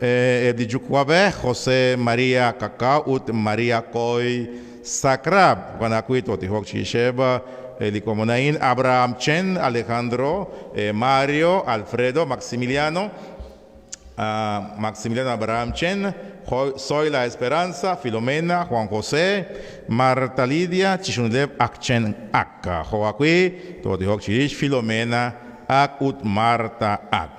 di Jukuabe, José María Cacao, ut María Coy Sacrab, Guanacuito, Tijok Chisheba, Elicomonain, Abraham Chen, Alejandro, Mario, Alfredo, Maximiliano, Maximiliano Abraham Chen, Soy la Esperanza, Filomena, Juan José, Marta Lidia, Chichundev Akchen Ak, Joaquí, Totihok Chirish, Filomena Ak, ut Marta Ak.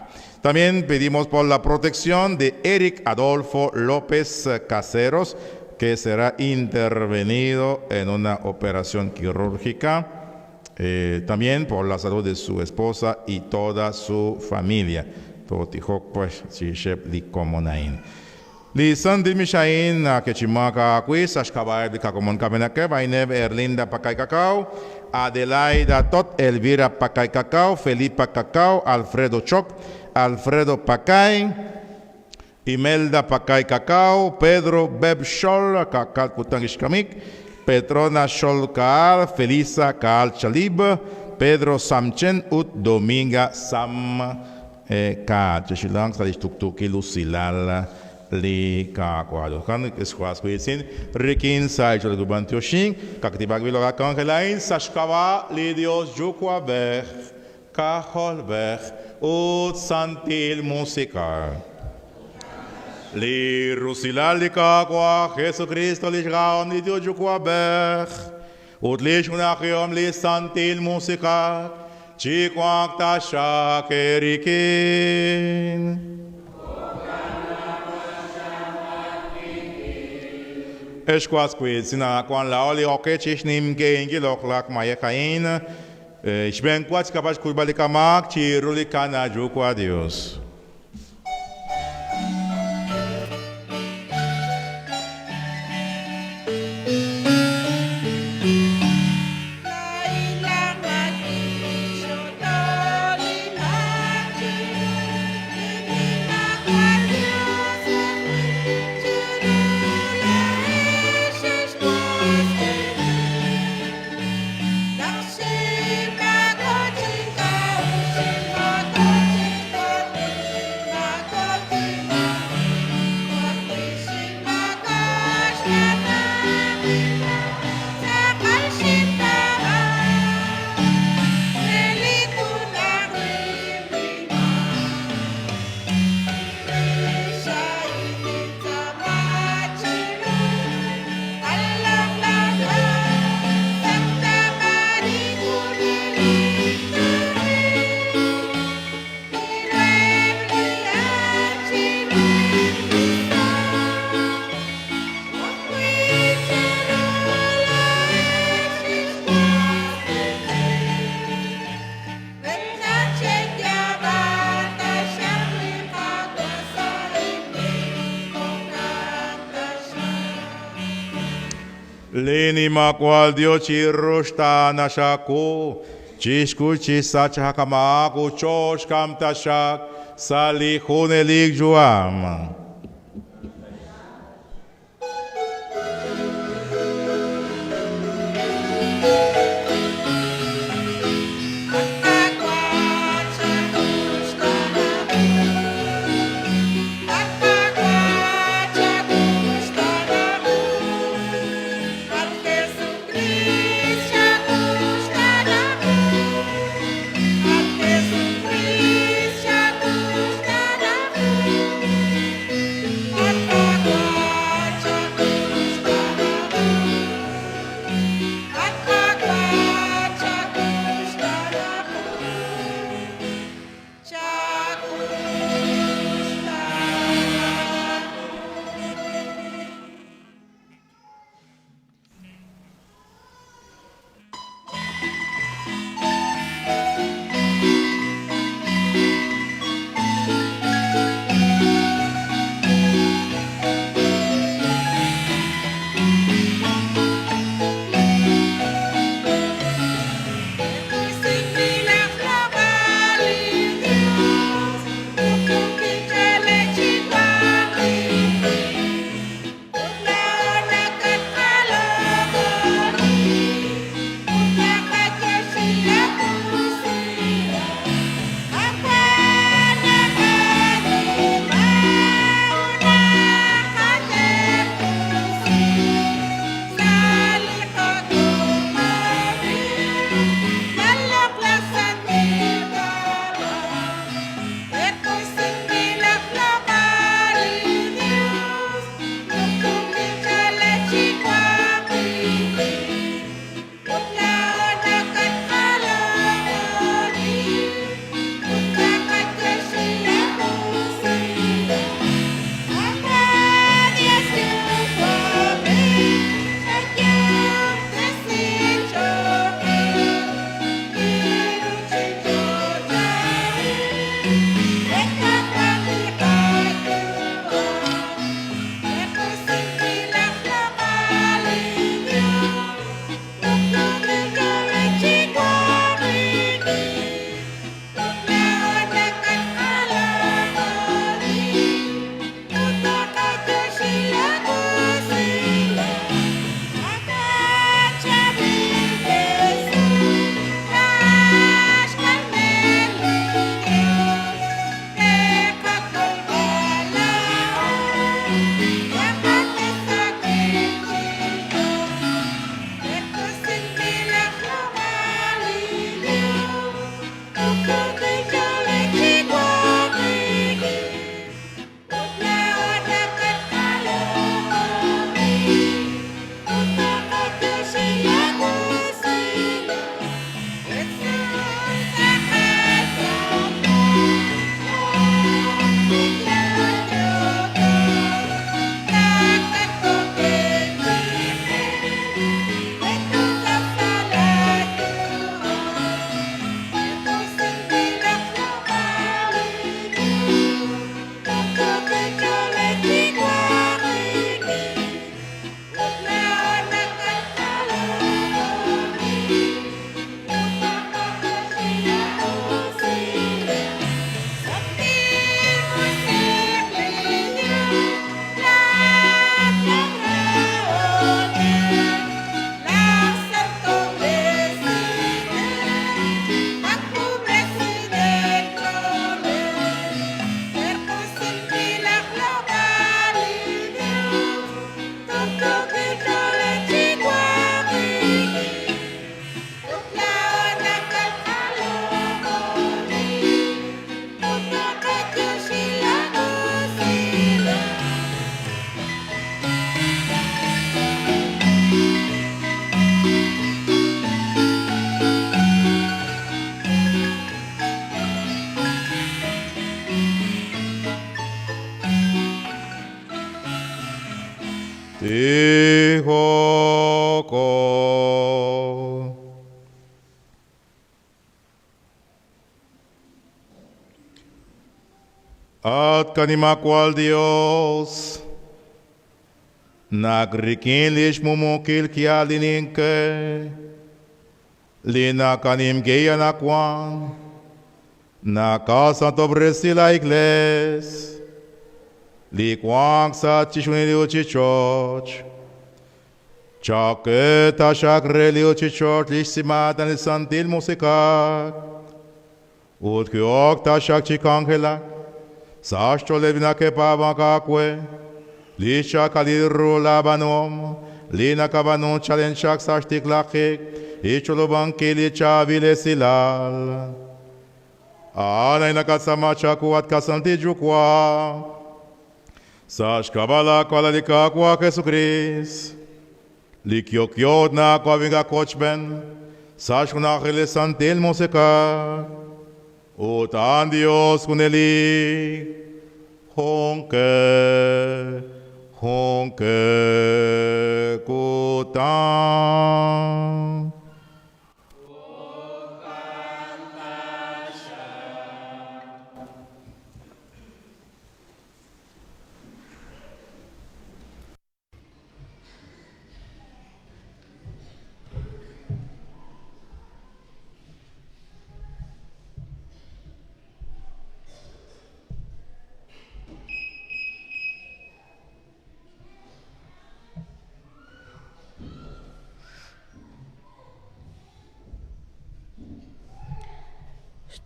También pedimos por la protección de Eric Adolfo López Caseros, que será intervenido en una operación quirúrgica. También por la salud de su esposa y toda su familia. Totihok pues Chishep di Komonain. Li Sandi Mishain que chimaka quiz ashkabair di Kakomon Kamenake, Baineb Erlinda Pacay Cacao, Adelaida Tot, Elvira Pacay Cacao, Felipa Cacao, Alfredo Choc, Alfredo Pacay, Imelda Pacay Cacao, Pedro Beb Shol, Cacao Kutangishkamik, Petrona Shol Kaal, Felisa Kaal Chalib, Pedro Samchen ut Dominga Sam Kaal. Cheshilang Sadistuktuki Lucilal Li Kakwado. Kan Esquas Kuisin, Rikin Sai Jolgubantoshin, Kakitibagvilo Kankelain, Sashkawa, Lidios Jukwabech, Kaholbech, ut Santil Musica. Li Rusilal Li Kakwa, Jesucristo Li Shgaon, Lidio Jukwabech, ut Li Shunachiom Li Santil Musica, Chikwak Tasha Kerikin. Esquasquid, sina quan la oli okechis nim geingi loklak mayekain. Ich ben quats capaz kubalikamak, chirulikana jukwa Dios. Lenima qual Dio chirushta nashaku, chishku chisacha hakamaku, chosh kam tashak, sali hunelik juam. Hijo ko. At kanimakwal Dios, nagrikinlish mumukil kialininke, lina kanim geya nakwan, na kasanto bresila igles, li kwang sa chishunilio chichoch, chake tashak relio chichoch lishsimatan li santil musikak, ut kiok tashak chikanghelak, Sašto levina ke pava kakwe, lisha kaliru labanom, lina kabanon chalenchak sashtik lakik, icholoban kili chavile silal. Anay nakasama chakuat kasanti jukwa, sash kabala kwalalika kwa Jesukris, likyokyot na kwa vinga kochben, sash kunakile santil musika, Utan Dios kuneli honke kutan.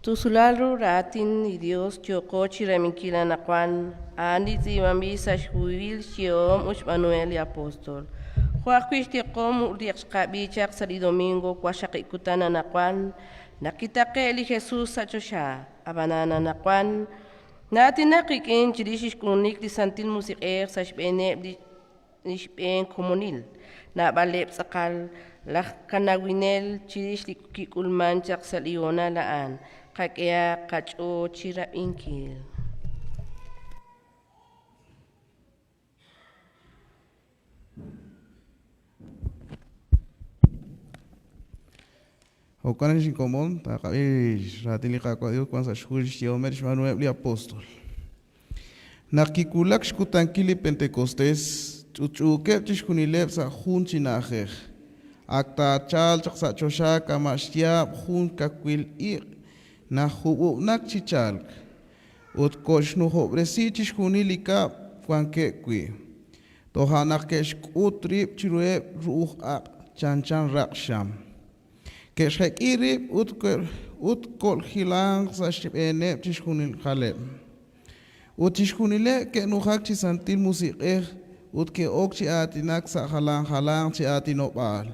Tusulalu ratin y Dios chocochi reminkila nakwan andi zimambi sashhuil shiom uch Manuel y apóstol. Juaquishti kom riexkabichak sali domingo kwashakikutana nakwan nakitake li Jesús sachosha abanana nakwan natinakikin chirishis kunik li santil musiker sashbene lishben komunil na balep sakal lah kanawinel chirish li kikulmanchak saliona laan kakea kacho chira inkil. Hokanan sin común, takabi ratili kakwadio kwan sa shul shiomer Manuel li apóstol. Nakikulak shkutankili Pentecostés, chuchuke tishkunileb sa hun chinajer. Akta chal chak sa chosha kamashtia hun kakwil ir na hubu nak chichal. Ut koshnu hobresi tishkunilika kwanke kwi. Tohanak kesh utrip chirue ruh ak chanchan raksham. Keshek irip ut kol hilang sa shibene tishkunil khaleb. Ut tishkunile ke nuhak chisantil musik ut ke ok chi atinak sa halang chi atinopal.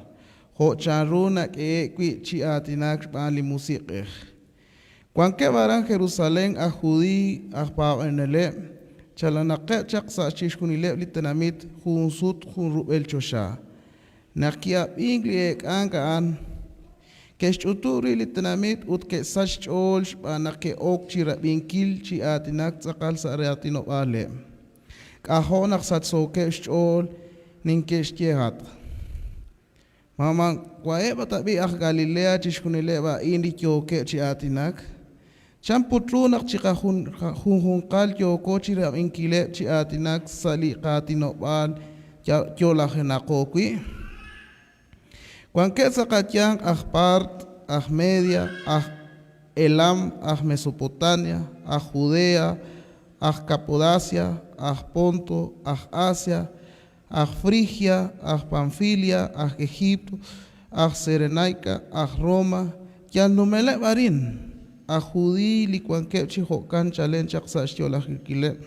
Ho charunak kwi chi atinak bali musik Kwanke barang Jerusalén a judí a paenele chalanake chak sa chishkunile litanamit hunsut hun rubel chosha. Nakia ingli an Keshuturi litanamit ut ke sashol banake ok chira binkil chi atinak sakal sa reatino ale. Kahonak satsoke shol ninkeshtihat. Mama kwae batabi ah Galilea chishkunile ba indi kyoke chi atinak. Champutrunak chika hun kal kyoko chira binkile chi atinak sali katino bal kyola henakokwi. Cuanque Zacatyán, Part, Media, Elam, Mesopotamia, Judea, Capodacia, Ponto, Asia, Frigia, Panfilia, Egipto, Serenaica, Roma, Yanumele Barin, Judí, Licuanque, Chihocan, Chalenchak, Sashiola, Hikile,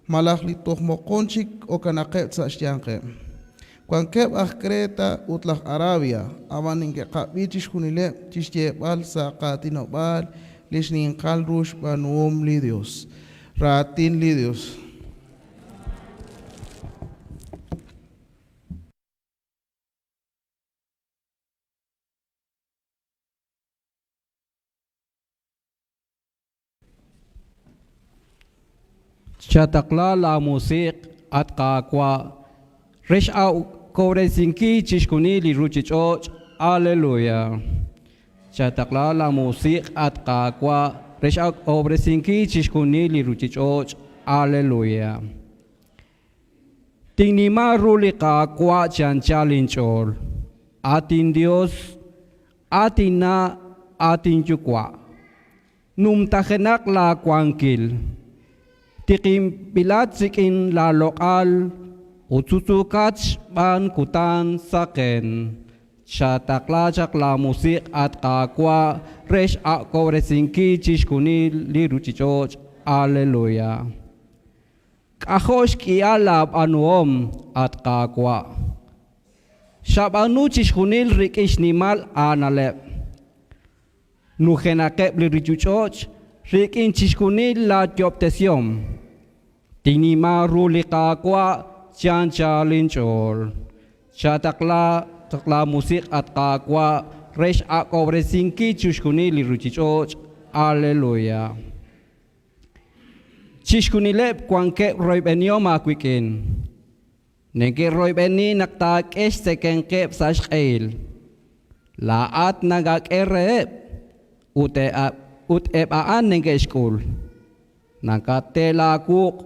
Malachli, Tohmoconchik, o Canaquet, Sashyanke. Cuanque Creta, Utlah Arabia, Abaninke Kabichish Kunile, Tishye Bal, Sakatino Bal, Lishnin Kalrush, Banuom Lidios, Ratin Lidios. Chatakla la musik at kakwa Resh au kore sinki chishkuni li ruchichoch. Aleluya. Chatakla la musik at kakwa. Resh au kore sinki chishkuni li ruchichoch. Aleluya. Tinima ruli kakwa chanchalinchol. Atin Dios. Atin na atin chukwa. Num takenak la kwangkil. Tikim pilat sikin la lokal. Utsutsukach ban kutan saken. Chatakla chakla musik at kakwa. Resh ako resinki chishkuni li ruchichoch. Aleluya. Kahosh kialab anuom at kakwa. Shabanu chishkunil rikish nimal analep. Nujenakep li richuchoch. Rikin chishkunil la dioptesiom. Tinima ruli kakwa. Chancha linchol. Chatakla musik at kakwa. Resh ako resinki chishkunil li ruchichoch. Aleluya. Chishkunilep kwanke roibeniom akwikin. Nenge roibeni naktak sekenkep sashkail. Laat nagak erep. Ut aan nenge skul. Nakatela kuk.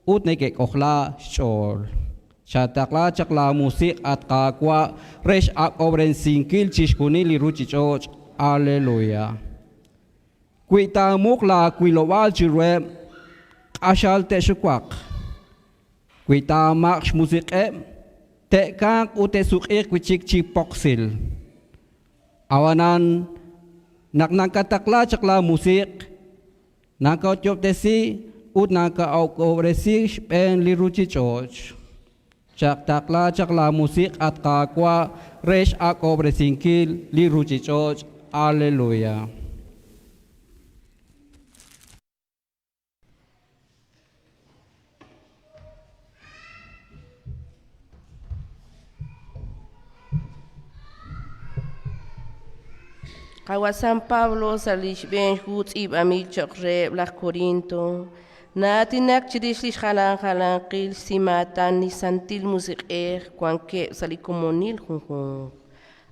Ut nege kohla shol. Chatakla chakla musik at kakwa. Resh akobren sinkil chishkuni li ruchichoch. Aleluya. Kuita mukla kuilowal chirweb. Ashal te shukwak. Kuita maksh musik te kak ute sukir kuchik chipoksil. Awanan naknakatakla chakla musik. Nakautjop desi ut nakaaukovresi ben liruchichoch. Chaktakla chakla musik at kakwa resh akovresinkil liruchichoch. Aleluya. Kawa San Pablo salish ben gut ib amil chokre la Corinto. Na tinak chidish lish halan qil simatan ni santil musik kwanke salikomonil hun.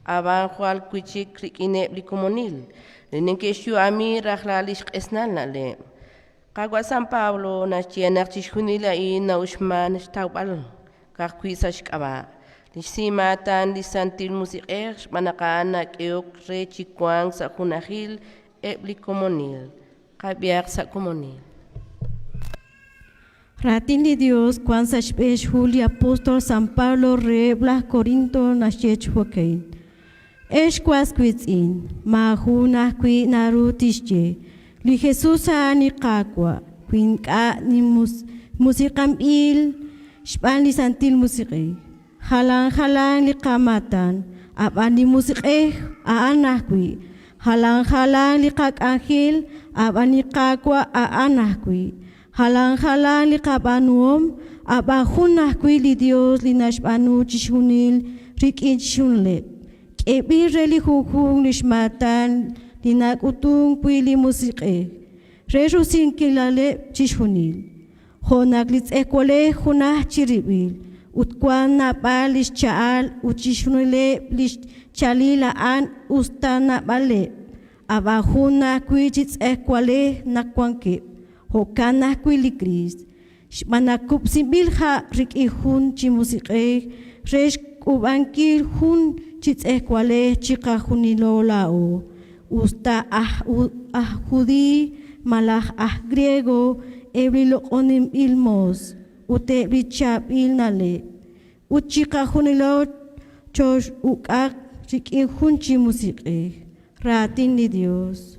Aban khwal kuchik krikine likomonil. Nenke shu ami rahlalish esnal nale. Kawa San Pablo na chienak chishunila na ushman shtawbal. Kakwisa shkaba. Simatan di santil musik manakanak eok re chikwang sa kunahil likomonil. Kabiak sa komonil. Ratin de Dios, cuan sa spesh Julio Apóstol San Pablo re blah Corinto na shech huakain. Esh kwas kwitsin, mahuna kwi narutische. Li Jesus ani kakwa, kwin ka ni musikam il, span li santil musike. Halang li kamatan, abani musik aanakwi. Halang li kak anghel, abani kakwa aanakwi. Halang li kabanuom, abahunakwi li Dios li nashbanu chishunil, rikin chishunle. Kebi reli hukung li shmatan, li nakutung pui li musik Reju sin kilale chishunil. Honak li tsekwale hunah chiribil. Utkwan na palis chaal uchishunile lis chalila an ustana bale abahuna kuichits ekwale na kwanke hokana kwili Christ shmanakup sibilha rik ihun chimusike resh kubankil hun chits ekwale chikahunilo lao usta judi malah griego ebrilo onim ilmos ute richap ilnale uchika hunilo chosh ukak chiki hunchi musike ratin ni Dios.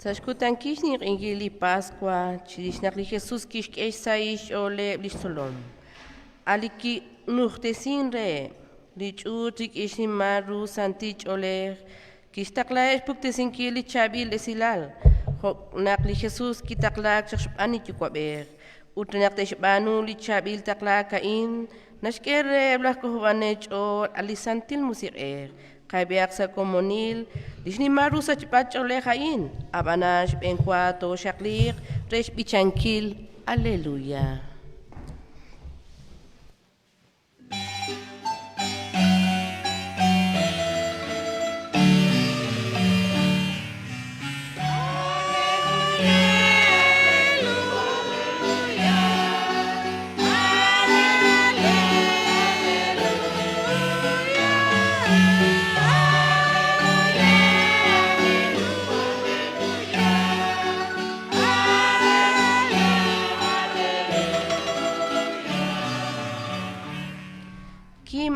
Sashkutan kishnik ingili Pascua, chidishnakli Jesus kishk saish ole listolom. Aliki nuhtesin re, lichutik ishimaru santich ole, kishtakla puktesin kili chabil esilal. Nakli Jesus kitaklak chakshpani chukwaber. Utrenak banu li chabil takla kain. Nashkere blah kuhwanech o alisantil musik Kabiak sa komunil. Disni maru sa chipat ole kain. Abanash benkwato shaklik. Resh bichankil. Aleluya.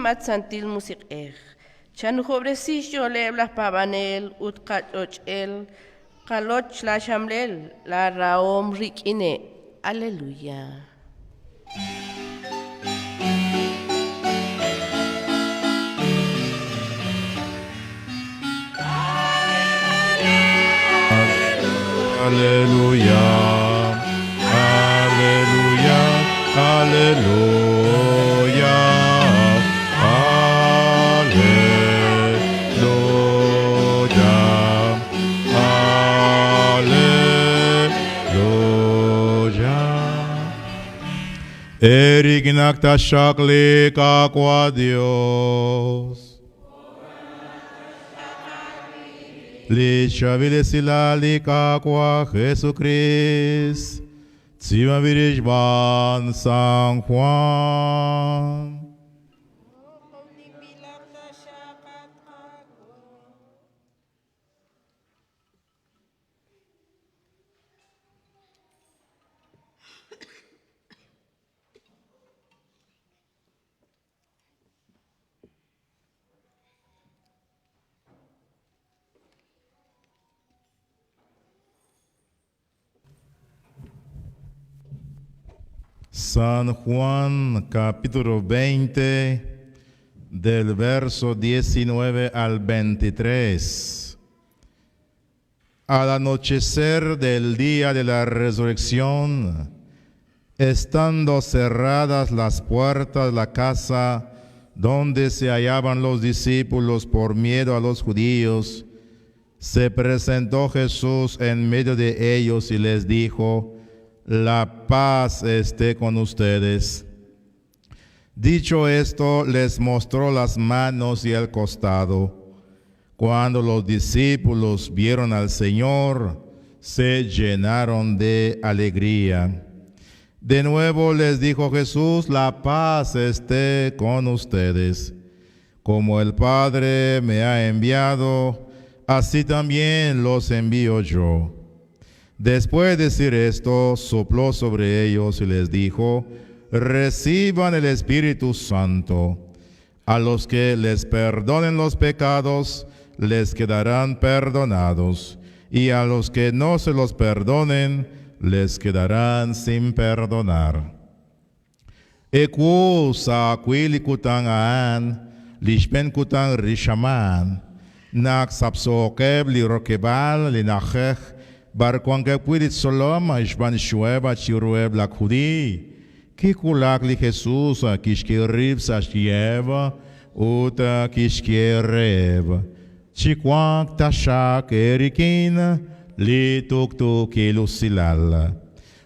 Mat santil musik Chan hobresis yo leblas pavanel ut el kalot la shamlel la raom rikine. Aleluya. Aleluya. Aleluya. Aleluya. Erignak tashaklik aqua Dios. Lichavile silalik aqua Jesucrist. Tzima virishban San Juan. San Juan capítulo 20 del verso 19 al 23. Al anochecer del día de la resurrección, estando cerradas las puertas de la casa donde se hallaban los discípulos por miedo a los judíos, se presentó Jesús en medio de ellos y les dijo: la paz esté con ustedes. Dicho esto, les mostró las manos y el costado. Cuando los discípulos vieron al Señor, se llenaron de alegría. De nuevo les dijo Jesús: la paz esté con ustedes. Como el Padre me ha enviado, así también los envío yo. Después de decir esto, sopló sobre ellos y les dijo: reciban el Espíritu Santo. A los que les perdonen los pecados, les quedarán perdonados, y a los que no se los perdonen, les quedarán sin perdonar. Eku sa kwili kutang aan, lishpen kutang rishaman, nak sapsokeb li rokebal li nachech, barkwang pulit solom ishban shueba chirueb la kudi, kikulak li Jesus kishkirib sa shieva, uta kishkireb, chikwak tashak erikin, li tuktuk ilusilal.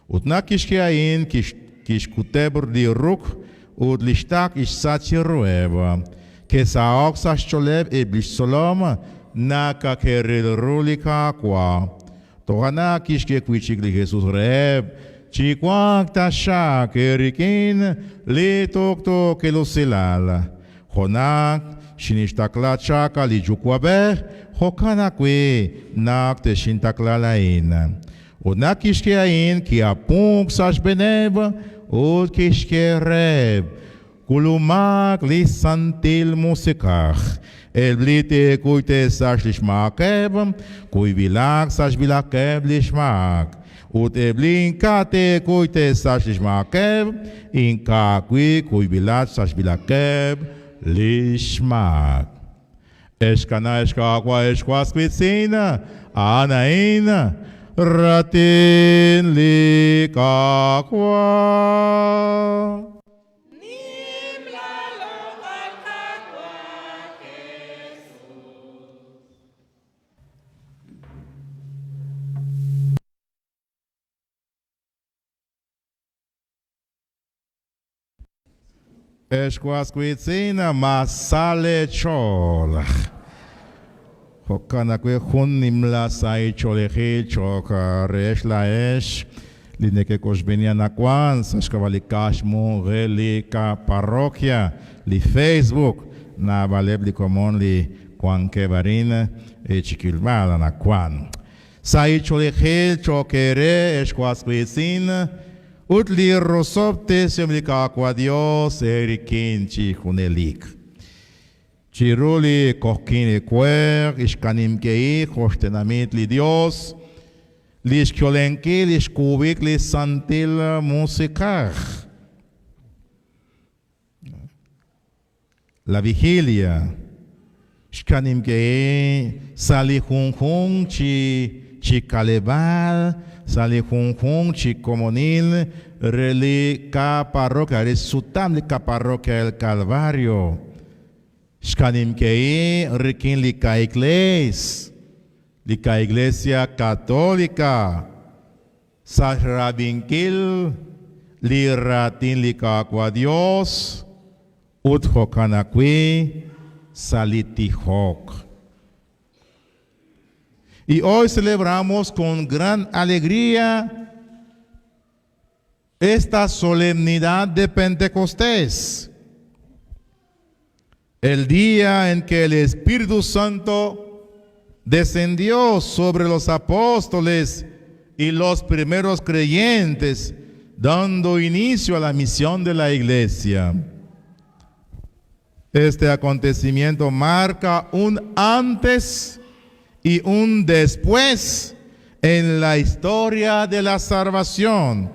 Utna kishkiain kishkutebr li ruk, ut lishtak ishsachirueb, kesaok sa sholeb iblish solom, naka keril rulika kwa. Tohana kishke kwichik li Jesus reb, chikwak tashak erikin, li tuktuk ilusilal. Honak shinishtakla chaka li jukwabe, hokanakwe nak te shintakla lain. Unak kishke ain ki apunk sash beneb, ut kishke reb, kulumak li santil musikach. El blite kuite sash lishmakeb, kui bilak sash bilakeb lishmak. Ut eblin kate kuite sash lishmakeb, inka kui bilat sash bilakeb lishmak. Eshkana eshkakwa eshkwas kwitsina, anaina, ratin li likakwa. Esquasquitsina masale chol. Hokana kwe hunimla sai cholehi choka resh la esh. Lineke koshbenia nakwan sashkavali kashmo reli ka parroquia li Facebook na baleb li komon li kwanke varina e chikilmala nakwan. Sai cholehi chokere esquasquitsina. Utli rosopte semlika aqua Dios erikin chihunelik. Chiruli kohkine kwer, ishkanim kei, hostenamit li Dios, lishkiolenki, lishkubik, lisantil musicar. La vigilia, ishkanim kei, salihunjun chi calebal, sali junjun chicomonil reli ka parroquia resutam li ka parroquia el Calvario shkanim kei rikin li ka iglesia católica sahrabinkil li ratin li ka aqua Dios utjokanakwi salitijok. Y hoy celebramos con gran alegría esta solemnidad de Pentecostés, el día en que el Espíritu Santo descendió sobre los apóstoles y los primeros creyentes, dando inicio a la misión de la iglesia. Este acontecimiento marca un antes y un después en la historia de la salvación,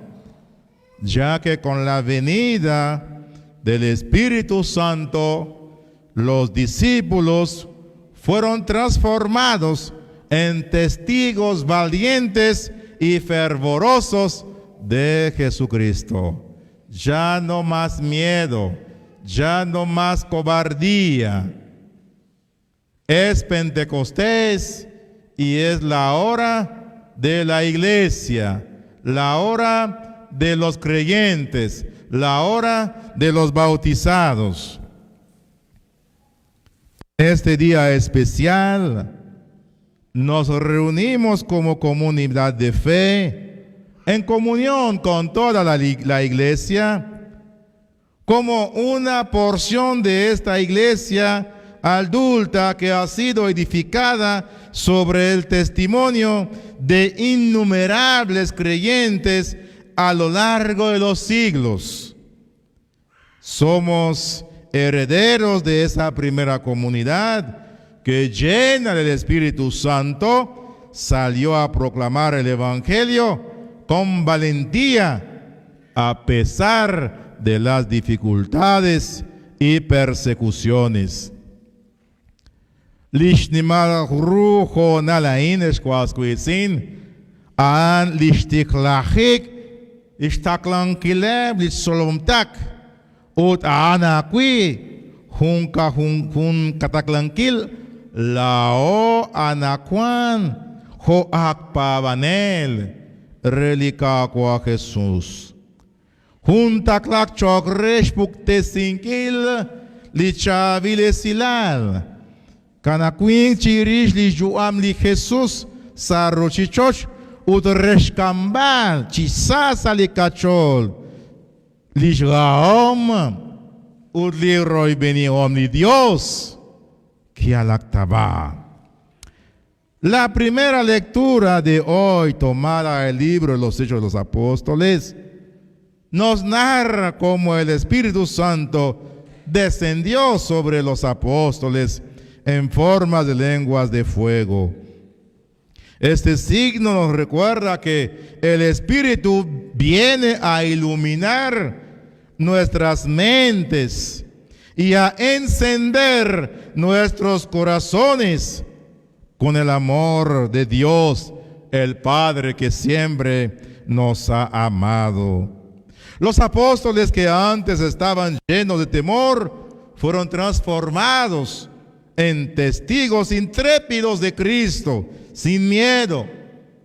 ya que con la venida del Espíritu Santo, los discípulos fueron transformados en testigos valientes y fervorosos de Jesucristo. Ya no más miedo, ya no más cobardía. Es Pentecostés y es la hora de la iglesia, la hora de los creyentes, la hora de los bautizados. Este día especial nos reunimos como comunidad de fe, en comunión con toda la iglesia, como una porción de esta iglesia adulta que ha sido edificada sobre el testimonio de innumerables creyentes a lo largo de los siglos. Somos herederos de esa primera comunidad que, llena del Espíritu Santo, salió a proclamar el Evangelio con valentía a pesar de las dificultades y persecuciones. Lishnimal rujo nalain esquasquitsin an lishtiklachik ishtaklankileb lisolomtak ut anaqui hun kataklankil lao anaquan ho akpavanel relicaqua Jesús. Juntaklak chokresh puktesinkil lichavilesilal. Kanakwin chirish li juam li Jesus sa rochichoch ut reshkambal chisasa li kachol li jraom ut li roy beniom li Dios que alaktaba. La primera lectura de hoy, tomada del libro de los Hechos de los Apóstoles, nos narra cómo el Espíritu Santo descendió sobre los apóstoles en forma de lenguas de fuego. Este signo nos recuerda que el Espíritu viene a iluminar nuestras mentes y a encender nuestros corazones con el amor de Dios, el Padre, que siempre nos ha amado. Los apóstoles que antes estaban llenos de temor fueron transformados en testigos intrépidos de Cristo, sin miedo,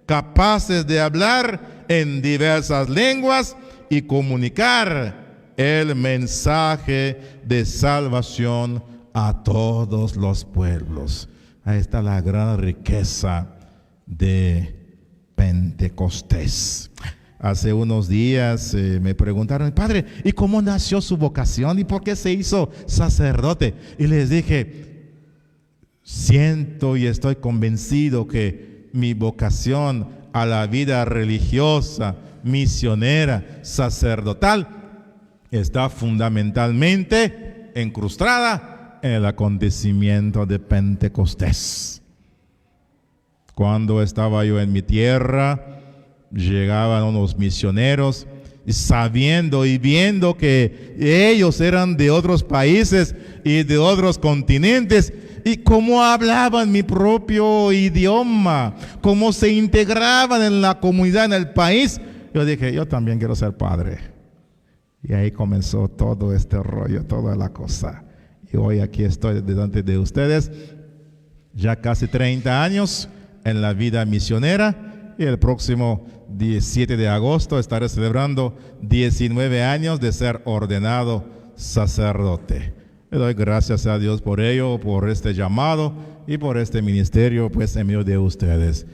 capaces de hablar en diversas lenguas y comunicar el mensaje de salvación a todos los pueblos. Ahí está la gran riqueza de Pentecostés. Hace unos días me preguntaron, padre, ¿y cómo nació su vocación? ¿Y por qué se hizo sacerdote? Y les dije, siento y estoy convencido que mi vocación a la vida religiosa, misionera, sacerdotal, está fundamentalmente incrustada en el acontecimiento de Pentecostés. Cuando estaba yo en mi tierra, llegaban unos misioneros sabiendo y viendo que ellos eran de otros países y de otros continentes, y cómo hablaban mi propio idioma, cómo se integraban en la comunidad, en el país. Yo dije, yo también quiero ser padre. Y ahí comenzó todo este rollo, toda la cosa. Y hoy aquí estoy delante de ustedes, ya casi 30 años en la vida misionera. Y el próximo 17 de agosto estaré celebrando 19 años de ser ordenado sacerdote. Le doy gracias a Dios por ello, por este llamado y por este ministerio, pues en medio de ustedes.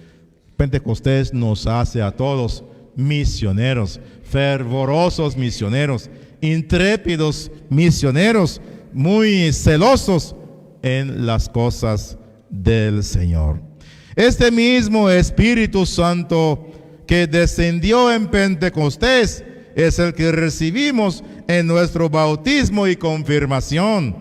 Pentecostés nos hace a todos misioneros, fervorosos misioneros, intrépidos misioneros, muy celosos en las cosas del Señor. Este mismo Espíritu Santo que descendió en Pentecostés es el que recibimos en nuestro bautismo y confirmación.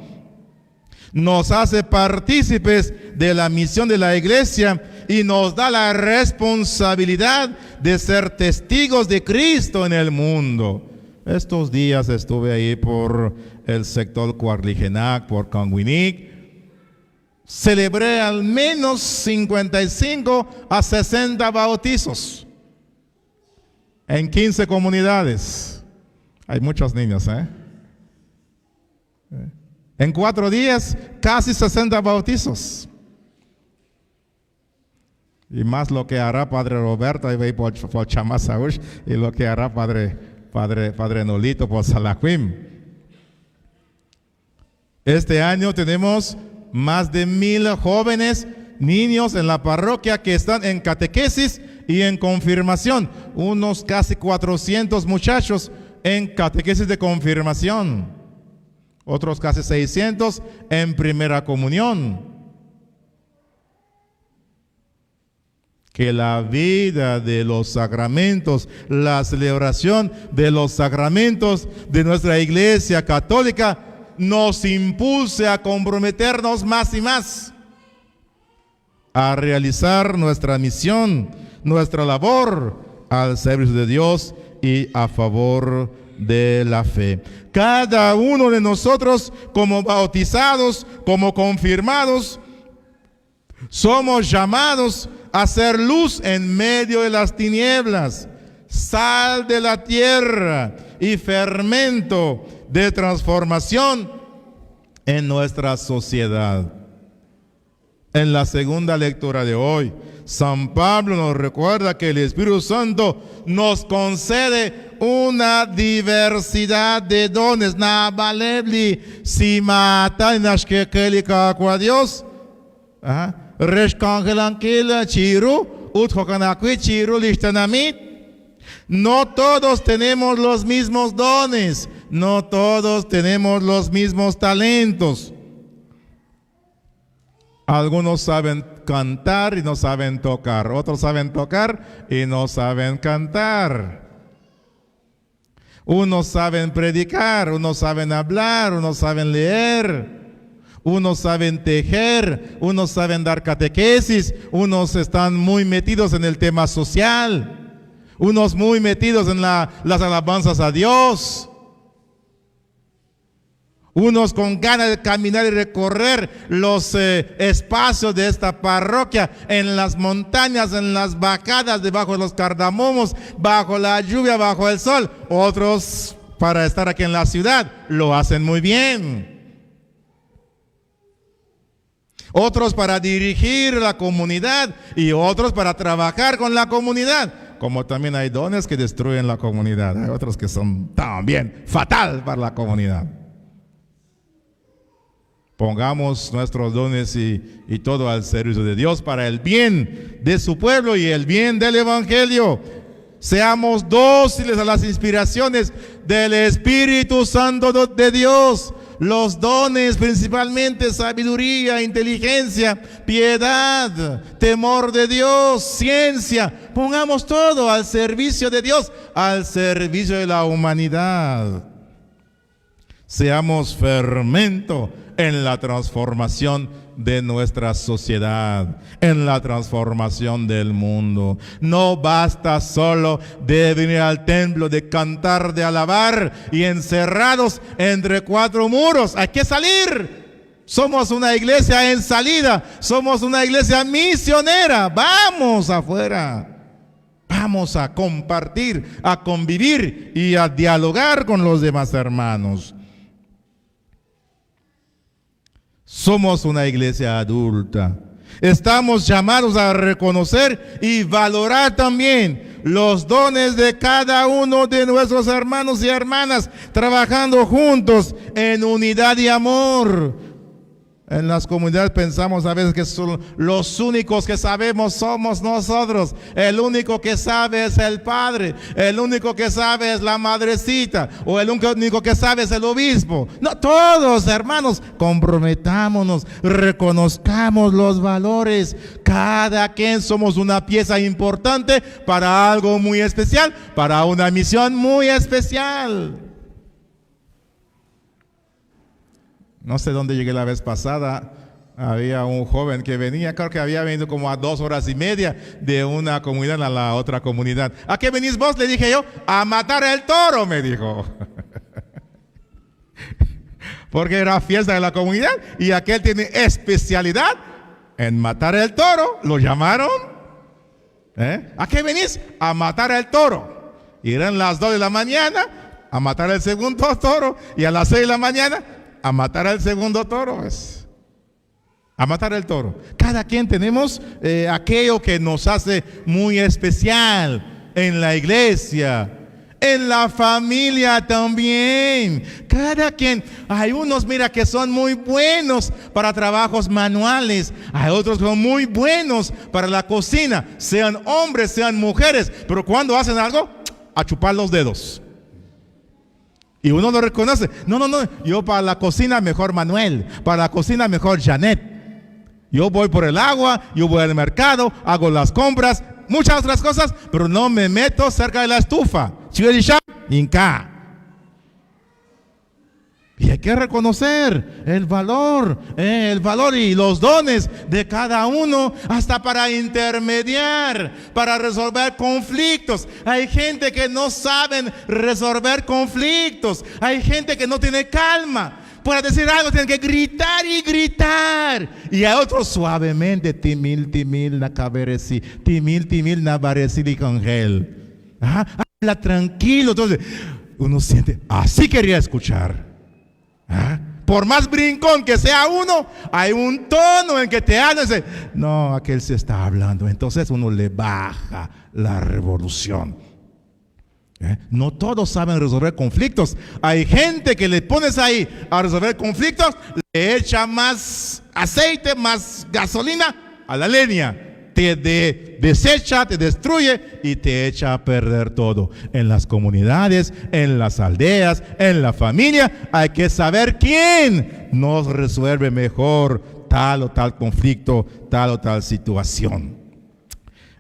Nos hace partícipes de la misión de la iglesia y nos da la responsabilidad de ser testigos de Cristo en el mundo. Estos días estuve ahí por el sector Cuarligenac, por Canguinic. Celebré al menos 55 a 60 bautizos en 15 comunidades. Hay muchos niños, En 4 días, casi 60 bautizos. Y más lo que hará Padre Roberto, ahí por Chamasaush, y lo que hará Padre Nolito por Salaquim. Este año tenemos más de 1000 jóvenes, niños en la parroquia que están en catequesis y en confirmación. Unos casi 400 muchachos en catequesis de confirmación. Otros casi 600 en primera comunión. Que la vida de los sacramentos, la celebración de los sacramentos de nuestra Iglesia Católica nos impulse a comprometernos más y más a realizar nuestra misión, nuestra labor al servicio de Dios y a favor de la fe. Cada uno de nosotros, como bautizados, como confirmados, somos llamados a ser luz en medio de las tinieblas, sal de la tierra y fermento de transformación en nuestra sociedad. En la segunda lectura de hoy, San Pablo nos recuerda que el Espíritu Santo nos concede una diversidad de dones. Na valebli si mata nashkekelika kwa Dios. Reshkangelankel chiru uthokanakwi chiru lishtanamit. No todos tenemos los mismos dones, no todos tenemos los mismos talentos. Algunos saben cantar y no saben tocar, otros saben tocar y no saben cantar. Unos saben predicar, unos saben hablar, unos saben leer, unos saben tejer, unos saben dar catequesis, unos están muy metidos en el tema social. Unos muy metidos en las alabanzas a Dios. Unos con ganas de caminar y recorrer los espacios de esta parroquia, en las montañas, en las bajadas, debajo de los cardamomos, bajo la lluvia, bajo el sol. Otros, para estar aquí en la ciudad, lo hacen muy bien. Otros para dirigir la comunidad y otros para trabajar con la comunidad. Como también hay dones que destruyen la comunidad. Hay otros que son también fatal para la comunidad. Pongamos nuestros dones y todo al servicio de Dios para el bien de su pueblo y el bien del Evangelio. Seamos dóciles a las inspiraciones del Espíritu Santo de Dios. Los dones, principalmente sabiduría, inteligencia, piedad, temor de Dios, ciencia. Pongamos todo al servicio de Dios, al servicio de la humanidad. Seamos fermento en la transformación de nuestra sociedad, en la transformación del mundo. No basta solo de venir al templo, de cantar, de alabar y encerrados entre cuatro muros. Hay que salir. Somos una iglesia en salida, somos una iglesia misionera. Vamos afuera. Vamos a compartir, a convivir y a dialogar con los demás hermanos. Somos una iglesia adulta. Estamos llamados a reconocer y valorar también los dones de cada uno de nuestros hermanos y hermanas, trabajando juntos en unidad y amor. En las comunidades pensamos a veces que son los únicos que sabemos somos nosotros. El único que sabe es el padre. El único que sabe es la madrecita. O el único que sabe es el obispo. No, todos, hermanos, comprometámonos, reconozcamos los valores. Cada quien somos una pieza importante para algo muy especial, para una misión muy especial. No sé dónde llegué la vez pasada. Había un joven que venía, creo que había venido como a 2 horas y media de una comunidad a la otra comunidad. ¿A qué venís vos? Le dije yo. A matar el toro, me dijo. Porque era fiesta de la comunidad y aquel tiene especialidad en matar el toro. Lo llamaron. ¿A qué venís? A matar el toro. Y eran las 2 de la mañana a matar el segundo toro y a las 6 de la mañana a matar al segundo toro, a matar el toro. Cada quien tenemos aquello que nos hace muy especial en la iglesia, en la familia también. Cada quien, hay unos, mira, que son muy buenos para trabajos manuales, hay otros que son muy buenos para la cocina, sean hombres, sean mujeres, pero cuando hacen algo, a chupar los dedos. Y uno lo reconoce. No, yo para la cocina mejor Manuel, para la cocina mejor Janet. Yo voy por el agua, yo voy al mercado, hago las compras, muchas otras cosas, pero no me meto cerca de la estufa. Y hay que reconocer el valor y los dones de cada uno, hasta para intermediar, para resolver conflictos. Hay gente que no saben resolver conflictos. Hay gente que no tiene calma. Para decir algo tienen que gritar y gritar. Y hay otros suavemente, timil na caberesi, timil na baresili con gel. Habla tranquilo. Entonces uno siente, así quería escuchar. Por más brincón que sea uno, hay un tono en que te habla y dice, no, aquel se está hablando. Entonces uno le baja la revolución. No todos saben resolver conflictos. Hay gente que le pones ahí a resolver conflictos, le echa más aceite, más gasolina a la leña. Te desecha, te destruye y te echa a perder todo. En las comunidades, en las aldeas, en la familia, hay que saber quién nos resuelve mejor tal o tal conflicto, tal o tal situación.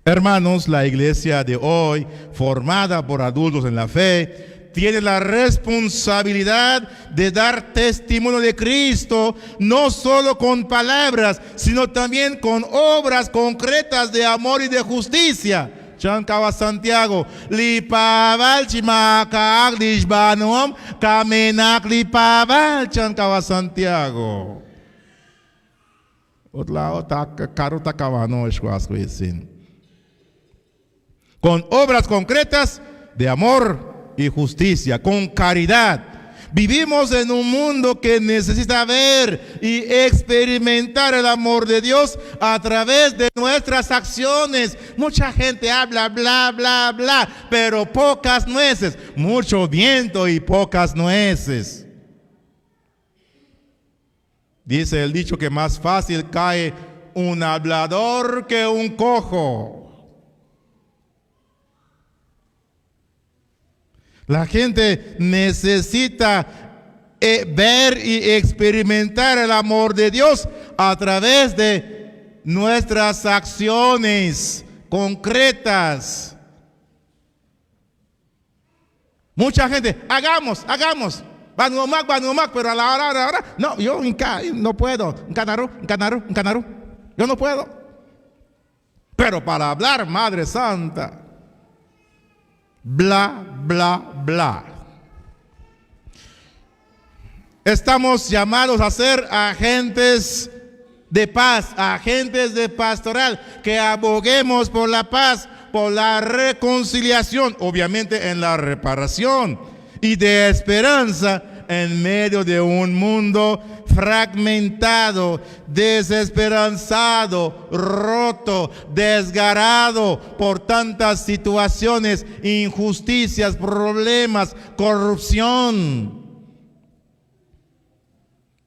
Hermanos, la iglesia de hoy, formada por adultos en la fe, tiene la responsabilidad de dar testimonio de Cristo, no solo con palabras, sino también con obras concretas de amor y de justicia. Chan kawa Santiago. Lipaval chimakaak lishbanom. Kamenak lipaval chan kawa Santiago. Otlao tak karo takawano escuascuisin. Con obras concretas de amor y justicia, con caridad. Vivimos en un mundo que necesita ver y experimentar el amor de Dios a través de nuestras acciones. Mucha gente habla, bla, bla, bla, pero pocas nueces. Mucho viento y pocas nueces. Dice el dicho que más fácil cae un hablador que un cojo. La gente necesita ver y experimentar el amor de Dios a través de nuestras acciones concretas. Mucha gente, hagamos. Banumac, pero a la hora, no, yo no puedo. Canaru. Yo no puedo. Pero para hablar, Madre Santa, bla, bla, bla. Estamos llamados a ser agentes de paz, agentes de pastoral, que aboguemos por la paz, por la reconciliación, obviamente en la reparación, y de esperanza en medio de un mundo fragmentado, desesperanzado, roto, desgarrado por tantas situaciones, injusticias, problemas, corrupción.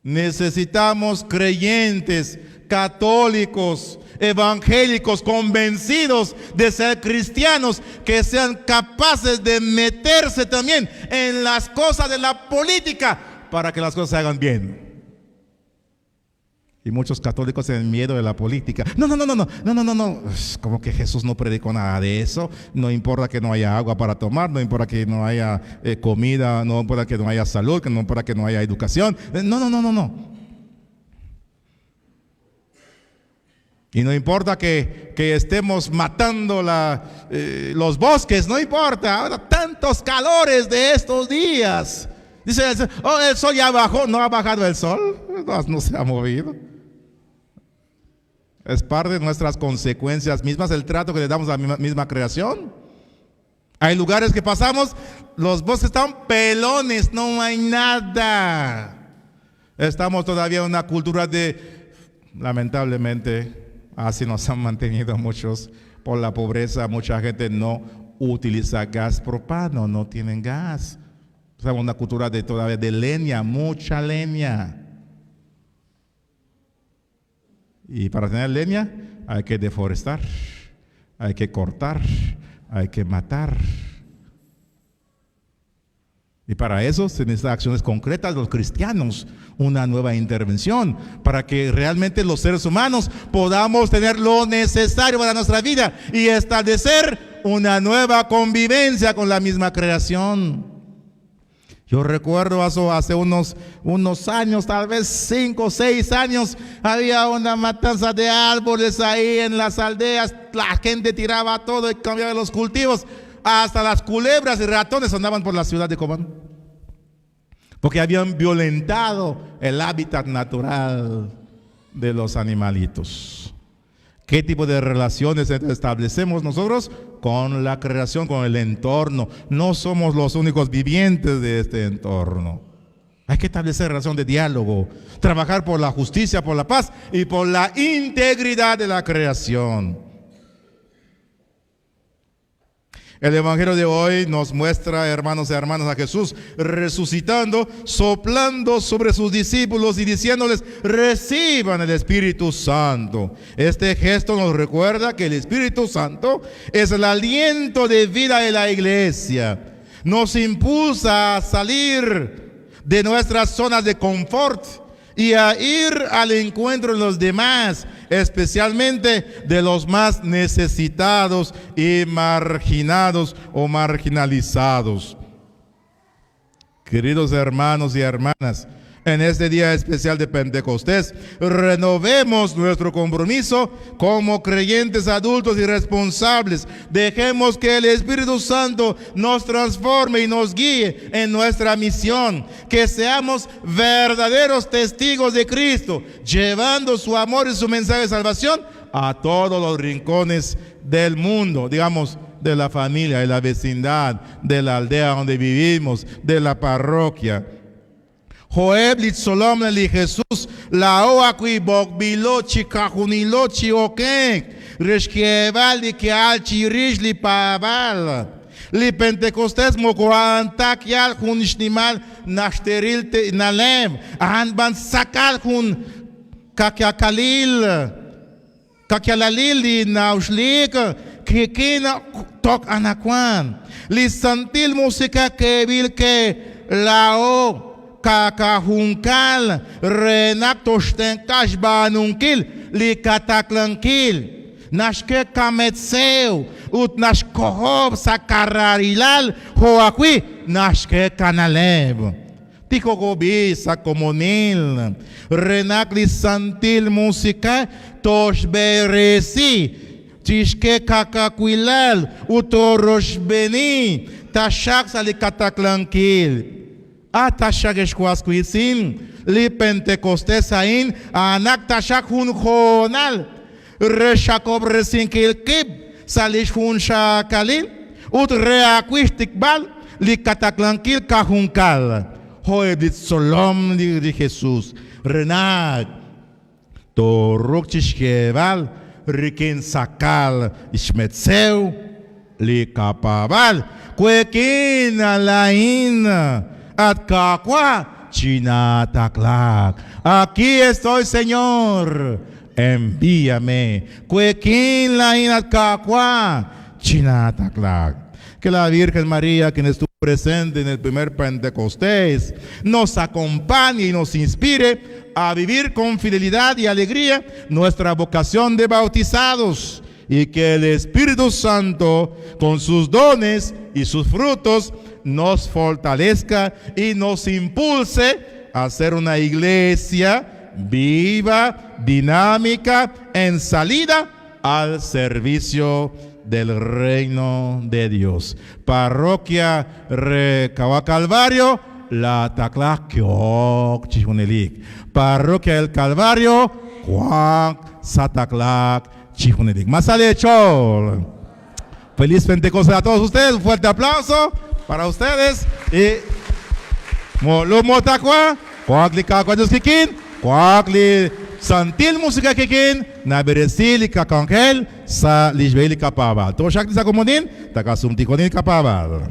Necesitamos creyentes, católicos, evangélicos, convencidos de ser cristianos, que sean capaces de meterse también en las cosas de la política para que las cosas se hagan bien. Y muchos católicos tienen miedo de la política. No. Como que Jesús no predicó nada de eso. No importa que no haya agua para tomar, no importa que no haya comida, no importa que no haya salud, no importa que no haya educación. No. Y no importa que estemos matando los bosques, no importa. Ahora tantos calores de estos días. Dice el sol ya bajó. No ha bajado el sol, no se ha movido. Es parte de nuestras consecuencias mismas, el trato que le damos a la misma creación. Hay lugares que pasamos, los bosques están pelones, no hay nada. Estamos todavía en una cultura lamentablemente, así nos han mantenido muchos por la pobreza. Mucha gente no utiliza gas propano, no tienen gas. Estamos en una cultura todavía de leña, mucha leña. Y para tener leña hay que deforestar, hay que cortar, hay que matar. Y para eso se necesitan acciones concretas de los cristianos, una nueva intervención, para que realmente los seres humanos podamos tener lo necesario para nuestra vida y establecer una nueva convivencia con la misma creación. Yo recuerdo hace unos años, tal vez 5 o 6 años, había una matanza de árboles ahí en las aldeas. La gente tiraba todo y cambiaba los cultivos. Hasta las culebras y ratones andaban por la ciudad de Cobán, porque habían violentado el hábitat natural de los animalitos. ¿Qué tipo de relaciones establecemos nosotros con la creación, con el entorno? No somos los únicos vivientes de este entorno. Hay que establecer relación de diálogo, trabajar por la justicia, por la paz y por la integridad de la creación. El Evangelio de hoy nos muestra, hermanos y hermanas, a Jesús resucitando, soplando sobre sus discípulos y diciéndoles: reciban el Espíritu Santo. Este gesto nos recuerda que el Espíritu Santo es el aliento de vida de la iglesia. Nos impulsa a salir de nuestras zonas de confort y a ir al encuentro de los demás, especialmente de los más necesitados y marginados o marginalizados. Queridos hermanos y hermanas, en este día especial de Pentecostés, renovemos nuestro compromiso como creyentes adultos y responsables. Dejemos que el Espíritu Santo nos transforme y nos guíe en nuestra misión. Que seamos verdaderos testigos de Cristo, llevando su amor y su mensaje de salvación a todos los rincones del mundo, digamos, de la familia, de la vecindad, de la aldea donde vivimos, de la parroquia. Joeb litsolom li Jesús, la oakui bokbilochi kahunilochi okek, reshkieval li kealchi rish li paval, li Pentecostés mokoantak yal hun ishnimal nashteril te nalev, anban sakal hun kakyakalil, kakyalalil li naushlik, kikina tok anakwan, li santil musika kebil ke lao, kakahunkal renak toshtenkash banunkil li kataklankil nashke kametseu ut nashkohob sakararilal hoakwi nashke kanalev tiko gobi sakomonil renak li santil musika toshberesi tishke kakakwilal utoroshbeni tashak sali kataklankil Atashak esquasquisin, li Pentecostés ain, anak tashak hun honal, reshakob resinkil kib, salish hun shakalil, ut reaquistikbal, li kataklankil kahunkal, hoeblit solom li Jesús, renag, toruk chishkeval, rikin sakal, ishmetseu, li kapaval, kwekin alain, at kakwa chinataklak. Aquí estoy, Señor, envíame. Cuequín la inat kakwa chinataklak. Que la Virgen María, quien estuvo presente en el primer Pentecostés, nos acompañe y nos inspire a vivir con fidelidad y alegría nuestra vocación de bautizados, y que el Espíritu Santo, con sus dones y sus frutos, nos fortalezca y nos impulse a ser una iglesia viva, dinámica, en salida al servicio del reino de Dios. Parroquia Recaba Calvario, la Taclac Chijunelik. Parroquia del Calvario, Juan Sataclac Chijunelik. Más al hecho. Feliz Pentecostés a todos ustedes. Un fuerte aplauso para ustedes. Y Molo Motakwa, Kwakli Kakwadus Kikin, Kwakli Santil Música Kikin, Naberesili Kakangel, Sa Lisbeli Kapaba. Toshak Disa Komodin, Takasum Tikonin Kapaba.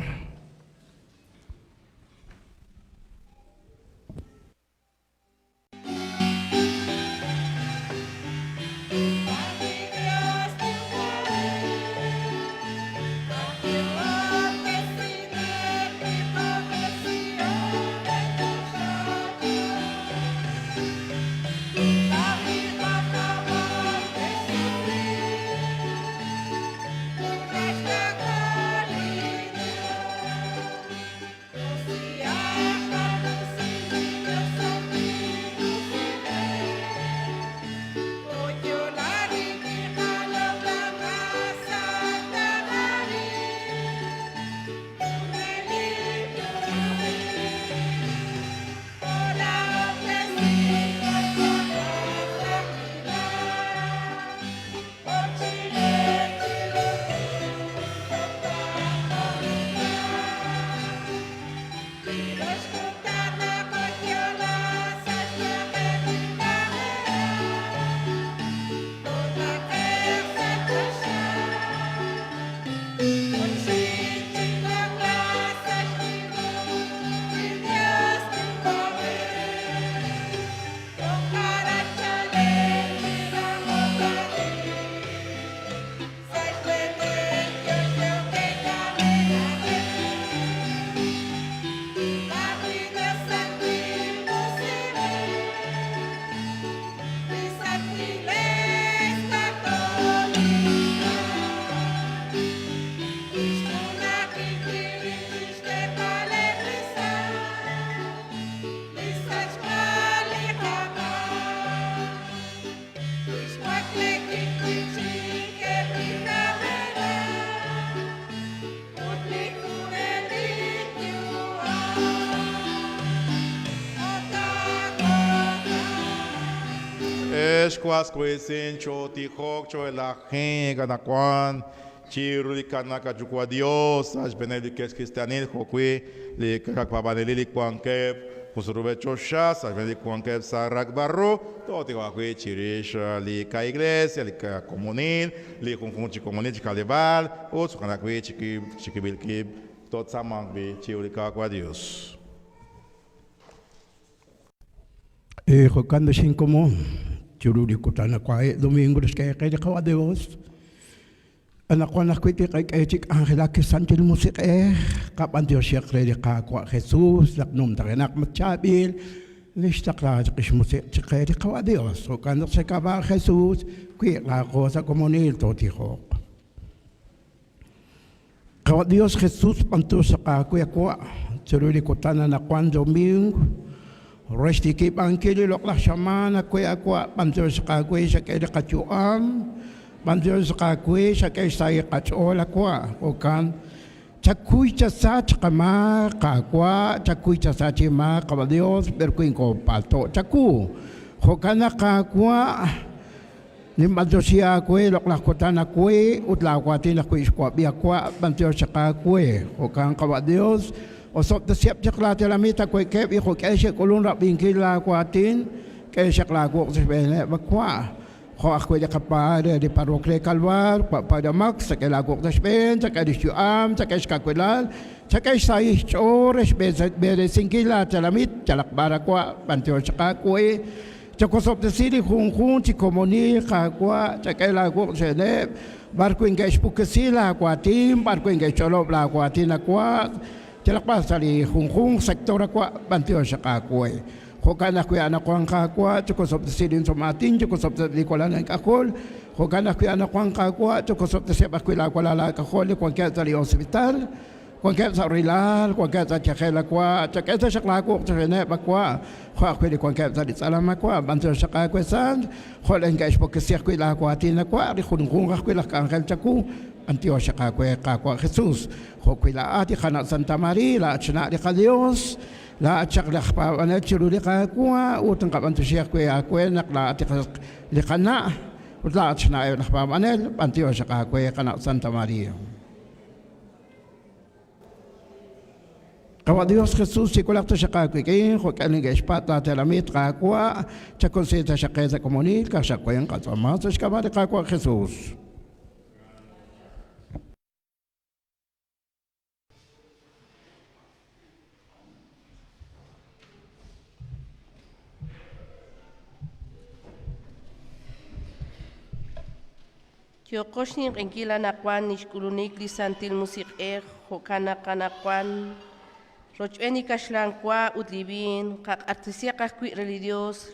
Yes, quas quesen cho tihok cho la ganakwan. Chiru kanaka jukwa Dios, as benediques cristianil hokwe le kakpabaneli kwankep. Kusurube chosha, as benedic kwankep sarak barro. Toti wakwe chirish li ka iglesia, li ka comunil, li kunkunchi comunil chikaleval. O sukanakwe chikibilkib. Tot samang bi chiru kakwa Dios. Jocando sin como chururi kutana kwae domingo es que kawa Dios anak ko nakwiti kay chik Angela que santil musik kapan Dios siya kredi ka kwa Jesus laknum tarenak matchabil listakla kis musik kredi kawa Dios so kando se kaba Jesus kwi la cosa comunil totiho kawa Dios Jesus pantu sa kwa kwa chururi kutana na kwan domingo Resti ki bangkili lok lah samana kue akwa bantu sakakue sakai kacuam bantu sakakue sakai saya kacola kwa okan cakui casa cakama kakwa cakui casa cima kabadios berkuing ko pato caku hokana kakwa ni bantu sia kue lok lah kotana kue utla kwatina kue skwa bia kwa bantu sakakue okan kabadios Osok siap cakla telamita kue kep iko kese kolon rak bingkila kuatin kese cakla kuok sebene bakwa ko aku dia kapade di parokre kalwar pada mak sakela kuok seben sakai syuam sakai skakwelal sakai sai chores bere singkila telamit calak barakwa bantu sakakue cakosop sini khung ci komoni kakwa sakai la kuok sene barku ingais pukesila kuatim barku ingais colop la kuatin akwa Celak pasali hung sektor aku bantu sakakue. Hokana aku anak kuang kakua cukup sop tesidin somatin cukup sop tedikolan yang kakul. Hokana aku anak kuang kakua cukup sop tesiap aku la kakul kuang kat dari hospital. Kuang kat sarilal kuang kat cakela kuah cakela saklaku cakene bakua. Aku di kuang kat dari salam aku bantu sakakue san. Holen guys pokesiak aku la kuatin aku di hung aku la kangkel caku. Antio sakakue kakua Jesus. Hokwila ati kana Santa Maria la chna di Dios la chakla pa ana chiru di kakua utang ka bantu siak kue aku nak la ati di kana utla chna na pa manel antio sakakue kana Santa Maria. Kawa Dios Jesus si kulak to sakakue kay hokaling espata telamit kakua chakonseta sakeza komunil ka sakuen ka sama so skabade kakua Jesus. Yo koshni enkila nakwan nishkulunik lisantil musik hokana kanakwan rochweni kashlankwa utlibin kak artisia kakwi religios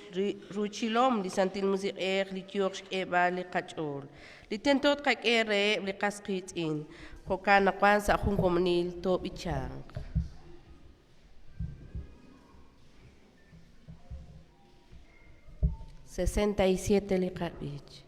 ruchilom lisantil musik likyoksh eba likachol litentot kak likaskit in hokana kwan sa akong komunil to bichang 67 likabich.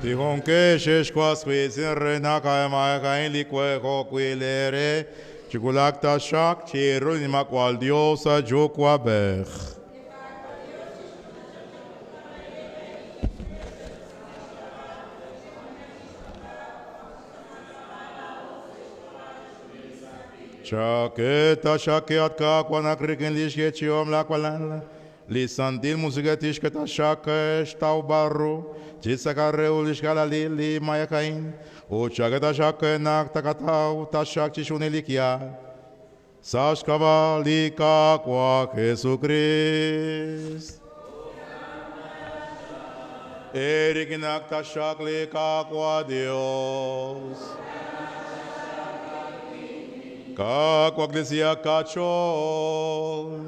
Tihon que shesh kwas kwezin rena kaya maya kain likwe ko kwilere. Chikulak ta shak chiro ni makwal diosa jokwa bech. Shaketa shakiat ka kwanak rikin lishke chiom la kwalan. Lisantil musiketish keta shakesh tau barro. Chisakare ulishkala lili mayakain. O chaketa shakenak takatau tashak chishunelikia. Sashkava lika kwa Jesucrist. Erikinak tashak lika kwa Dios. Kakwa iglesia kachol.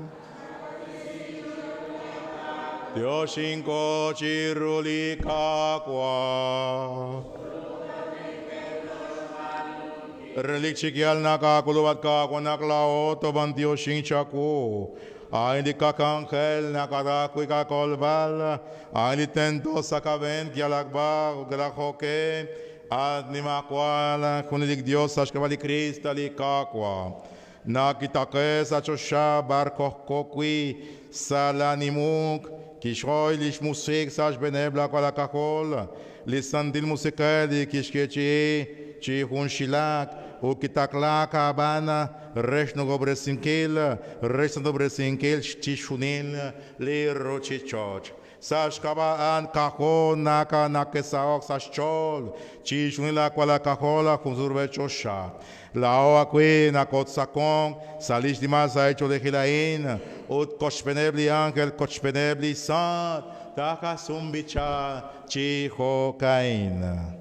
Dios shinko chiruli kakwa. Relik chikial nakakulubat kakwa naklaoto ban Dios shinchaku. Aindi kakangel nakadakwi kakolbal. Aindi tento sakaben kialakba ugrahoke. Ad nimakwala kunilik Dios ashkavali Krista li kakwa. Nakitake sa chosha barkohkokwi salanimuk. Kishoy lish musik sash benebla kwala kakol. Lisandil musikali kishkechi chi hunshilak. Ukitaklaka abana resh no gobresinkil. Resh no gobresinkil chishunil li rochichoch. Sashkaba an kaho naka nakesaok sashchol. Chishunila kwala kahola kunzurbe chosha. Lao akwe nakot sakong. Salish dimasa hecho de hilain. Ut koshpenebli angel koshpenebli sant. Taka sumbicha chiho kain.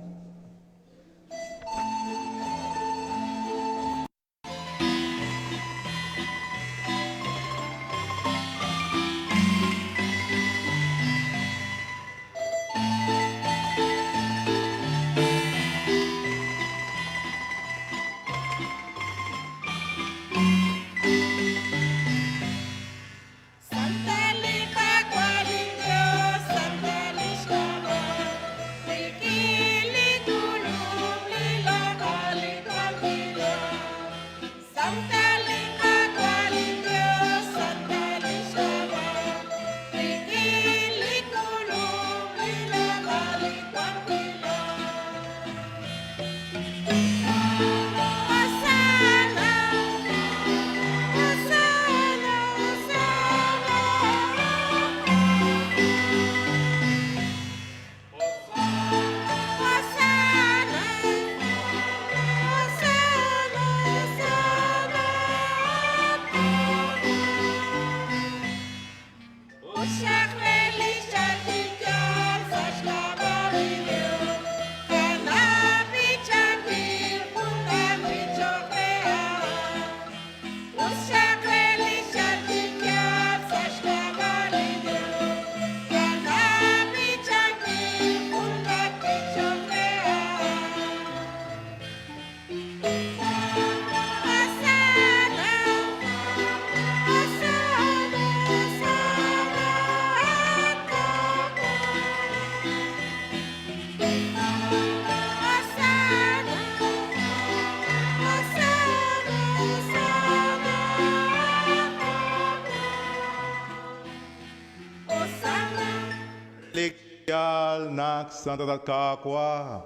Nak santa dat kakwa.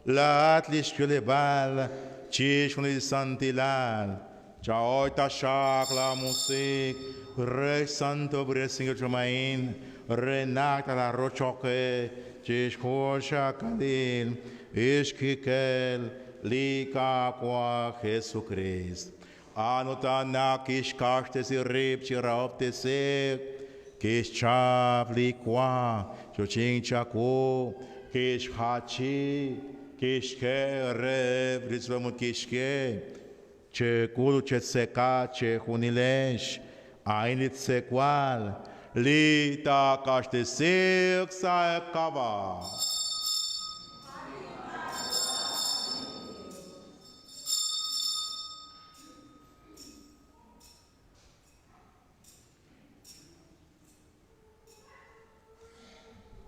Laat lishke le bal. Chishuni santilal. Chaoy tashak la musik. Re santo bresingel chumain. Renak la rochoke. Chish hosha kalil. Ishkikel. Li kakwa Jesucrist. Anotanak ishkashte si rip chiraopte se. Kish chavli kwa. Chochin chako, kish hachi, kish ke rev, rizvamut kish ke, che kulu che seka, che hunilesh, ainit sequal, li ta kaste sek sa kava.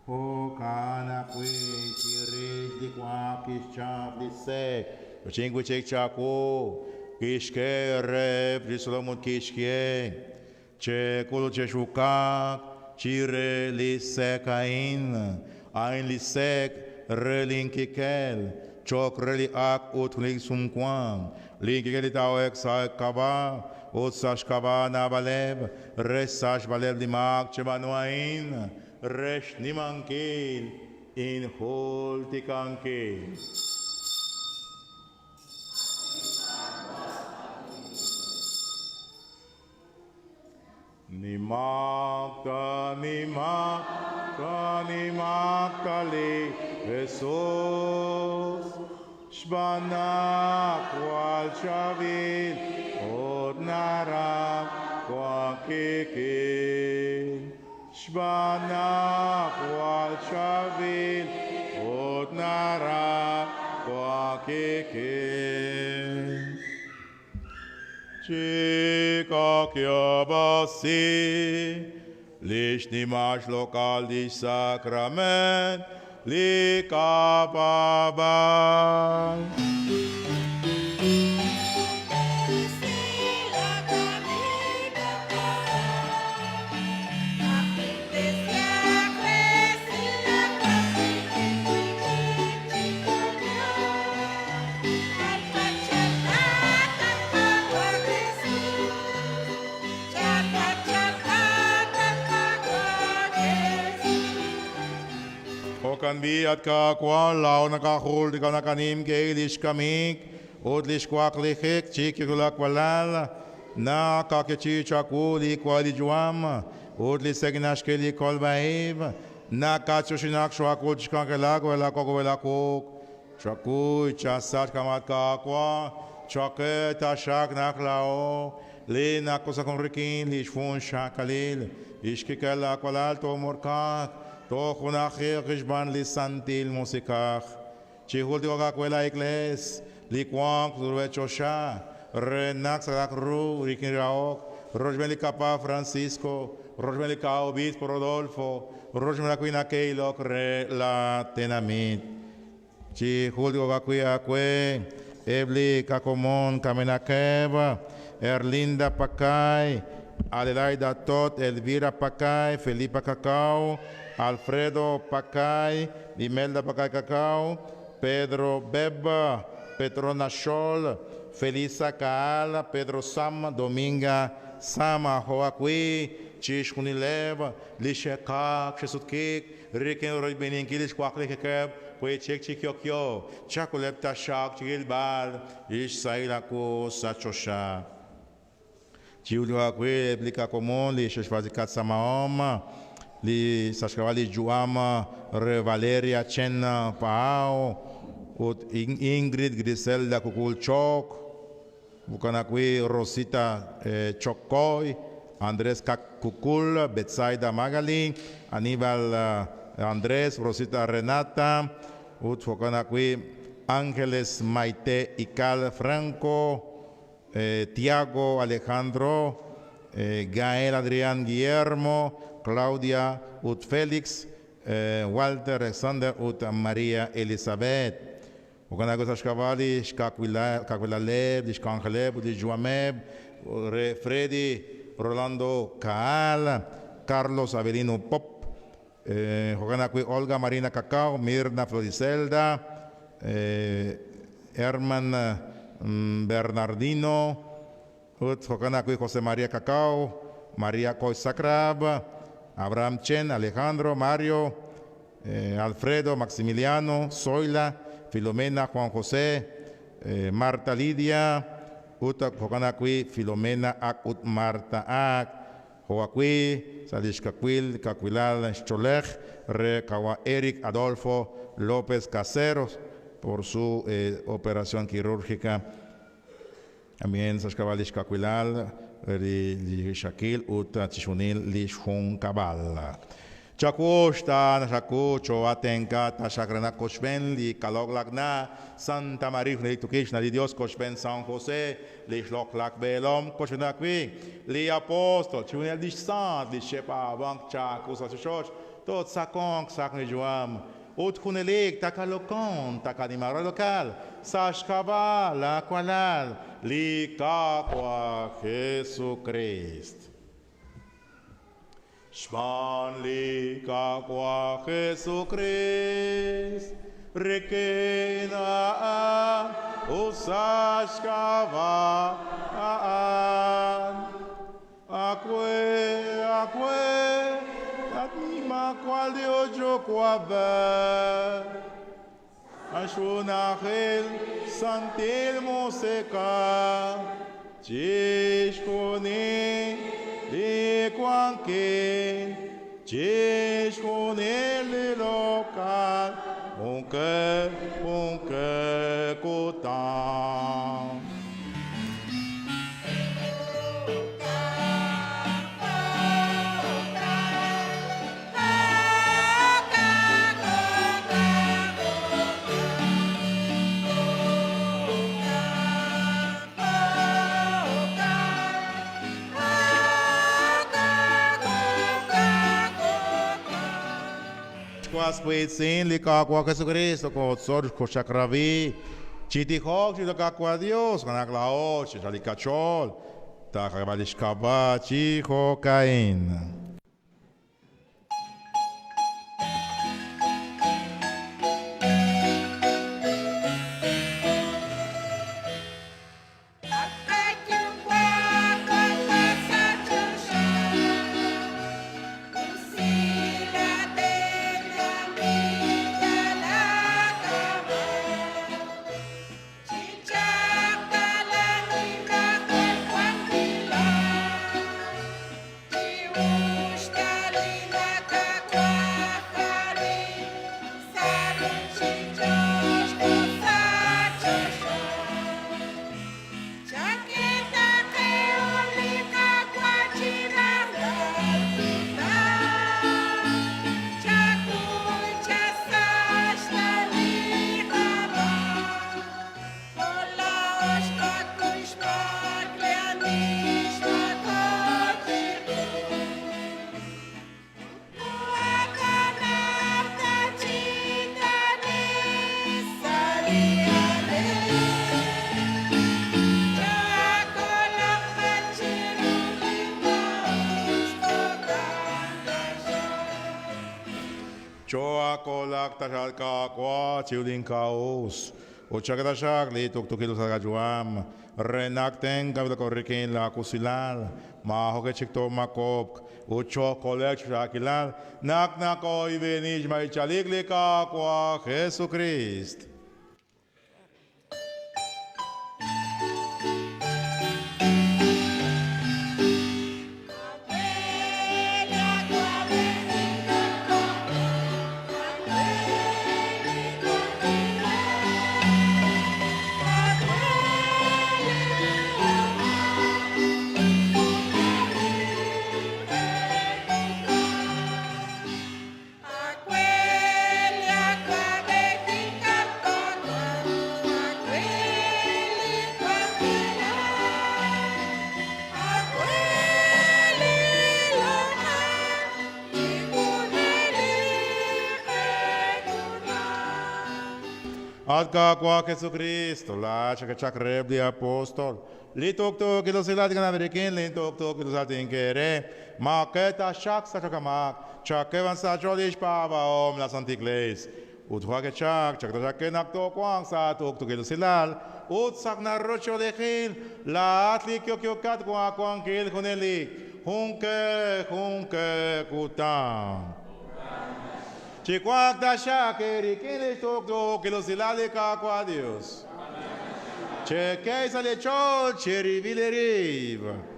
O kana kwe chire li kwa kishchap li sek. Chingwe chek chako. Kishke rep li solomon kishke. Che kolo che shukak. Chire li sekain. Ain li sek relin kikel. Chok reli ak ut lik sumkwang. Linki li tau ek sa kaba. Ot sash kaba na baleb. Res sash baleb li mak chebanuain. Resh nimankil. In hol tikankil. Nimakta, nimakta, nimakta li Jesus. Shbanak wal shavil, od narak kwa kikil. Shbanak wal shavil, od narak kwa kikil. Chica chiabasi, lish nimash lokal di sacrament, li kapabal. Kan bi at ka kwa lao nakahol di ka nakanim ke ilish kamik od lish kwa klikhek chik yula kwalal na ka ke chi chaku li kwa li juam od li segnash ke li kol baib na ka chushinak shwa ko chkan ke lag wala ko wala ko chaku chasat kamat ka kwa chake tashak nak lao li na ko sa konrikin li shfun shakalil ishke kala kwalal to morkak to khunakhe khishban li santil musikach chihul di oga kwela ikles li kwang zurwe chosha renak sarak ru rikin raok rojmeli kapa Francisco rojmeli ka obispo Rodolfo rojmeli kuina keilok re la tenamit chihul di oga kuya kwe ebli kakomon kamenakeva Erlinda Pacay Adelaida Tot Elvira Pacay Felipa Cacao Alfredo Pacay, Imelda Pacay Cacao, Pedro Beba, Petrona Scholl, Felisa Kaala, Pedro Sam, Dominga Sama, Hoakui, Chish Kunilev, Lishekak, Chesutkik, Riken Rojbenin Kilish Kwaklikeb, Puechek Chikyokyo, Chakulep Tashak, Chilbal, Ish Sailako, Sachosha. Chiuliwakwe, Blika Komon, Lisheshvazikat Samaoma, li sashkavali Juama, Re Valeria Chen Pao, ut Ingrid Griselda Kukulchok, Bukanakwi Rosita Chokoy, Andres Kukul, Betsaida Magali, Aníbal Andrés, Rosita Renata, ut Bukanakwi Ángeles Maite Ical Franco, Tiago Alejandro, Gael Adrián Guillermo, Claudia ut Félix, Walter Alexander ut María Elizabeth. Ukana gosa shkavali shkakwila leb, shkangeleb, Juameb, Freddy Rolando Kaal, Carlos Avelino Pop, Ukana Olga Marina Cacao, Mirna Floriselda, Herman Bernardino, Ukana José María Cacao, María Coy Sacrab, Abraham Chen, Alejandro, Mario, Alfredo, Maximiliano, Zoila, Filomena, Juan José, Marta Lidia, Uta Jokanakui, Filomena Ak Ut Marta Ak, Joaquí, Salishkaquil, Caquilal, Cholech, Recawa Eric Adolfo López Caseros, por su operación quirúrgica. También Sashkavalish Caquilal, li Shakil Uta Chishunil li Shun Kabal. Chakushta Nashaku Choatenka Tashakrana Koshben li Kaloglagna Santa Maria li Tukishna li Dios Koshben San José li Shloklak Belom Koshbenakwi li Apostol Chunel di Sant li Shepa Bank Chakus Ashosh Tot Sakong Sakni Juam ut kunelik takalokon takanimara lokal sashkaba la kwalal likakwa Jesucristo. Shman likakwa Jesucristo rekena usashkava Akwe, tatnima kwal de ojo kwabe. Ashunachel, santil moseka. Chishkone, le kwanke. Chishkone le lokal. Ponke, kotan. Quase sem ligar com Jesucristo, com os olhos com chakravi, chiti hog, chiti com a Deus, com a glao, chiti ali cachol, tá acabado de escapar, chico caín. Choa kolak tashal ka kwa chiulin kaos. O chakadashak li tuk tukilo sa gajuam. Renakten kabila korikin la kusilal. Mahoke chikto makop. O cho kolek shakilal. Nak nako ivenij mai chalik li ka kwa Jesucristo. Adka kwa Jesucristo, la chakreb di apostol. Li tok tok ilo sila dengan Amerikin, li tok tok ilo sila tingkere. Maketa shak sa chakamak, chakevan sa cholish pava om la santi iglesia. Utwa ke chak chakenak tok kwang sa tok tok ilo sila. Utsak na rocho lekhil, la atli kyo kat kwang kil kunelik. Hunke kutam. Chiquac da shakeri, quem lhe tocou, que los hilale caco a Deus. Che que se le chol, che rivileriva.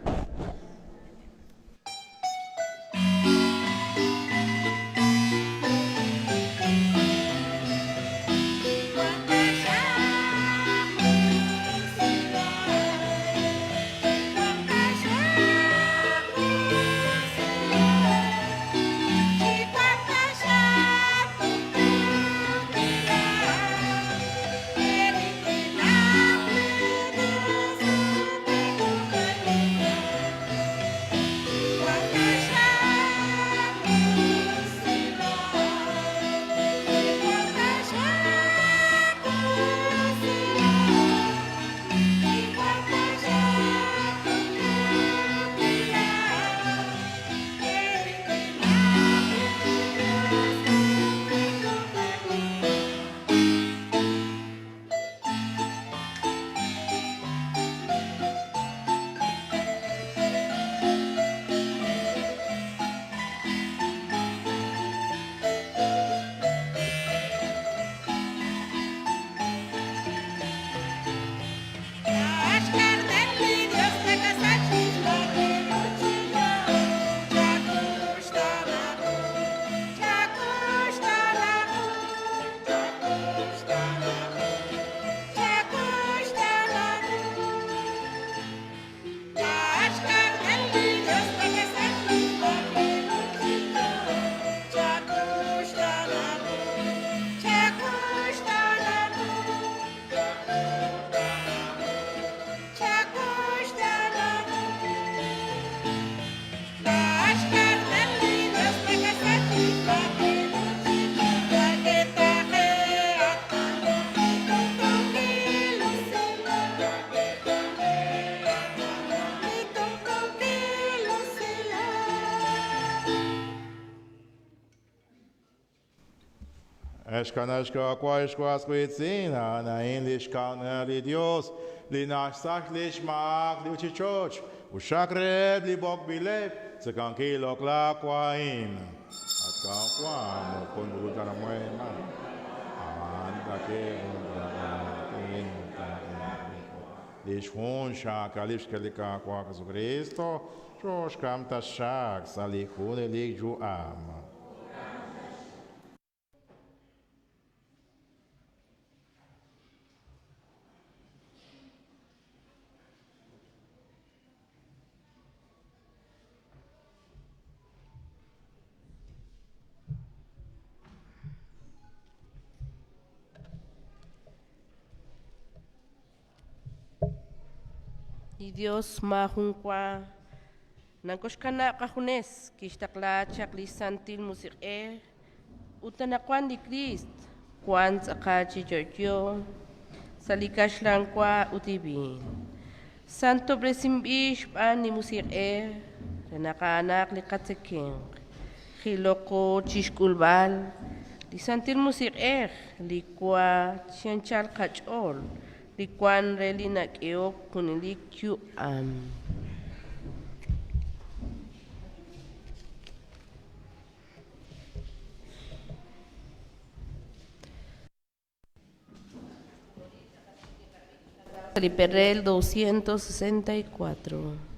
Eshkanashka Quaishquas Quitzina, Nain Lishkan Li Dios, Li Nashsak Lishmak, Li Uchichoch, Ushakreb, Li Bok Bileb, Sekanki Lokla Quain. Atkan Quan, Kon Bulgara Moema, Andake, Lishun Shak, Alishkelika Quakas Cristo, Josh Kam Tashak, Salikune Lik Juam. Y Dios mahunkwa nankoshkana kahunes kishtakla chakli santil musik utanakwan di Christ kwan sakachi Giorgio salikashlankwa utibin Santo Bresimbish pan ni musik renakanak li katseking Hiloko chishkulbal li santil musik likwa chianchal kachol Likwan reli nakeo kunilik yu Perel 264.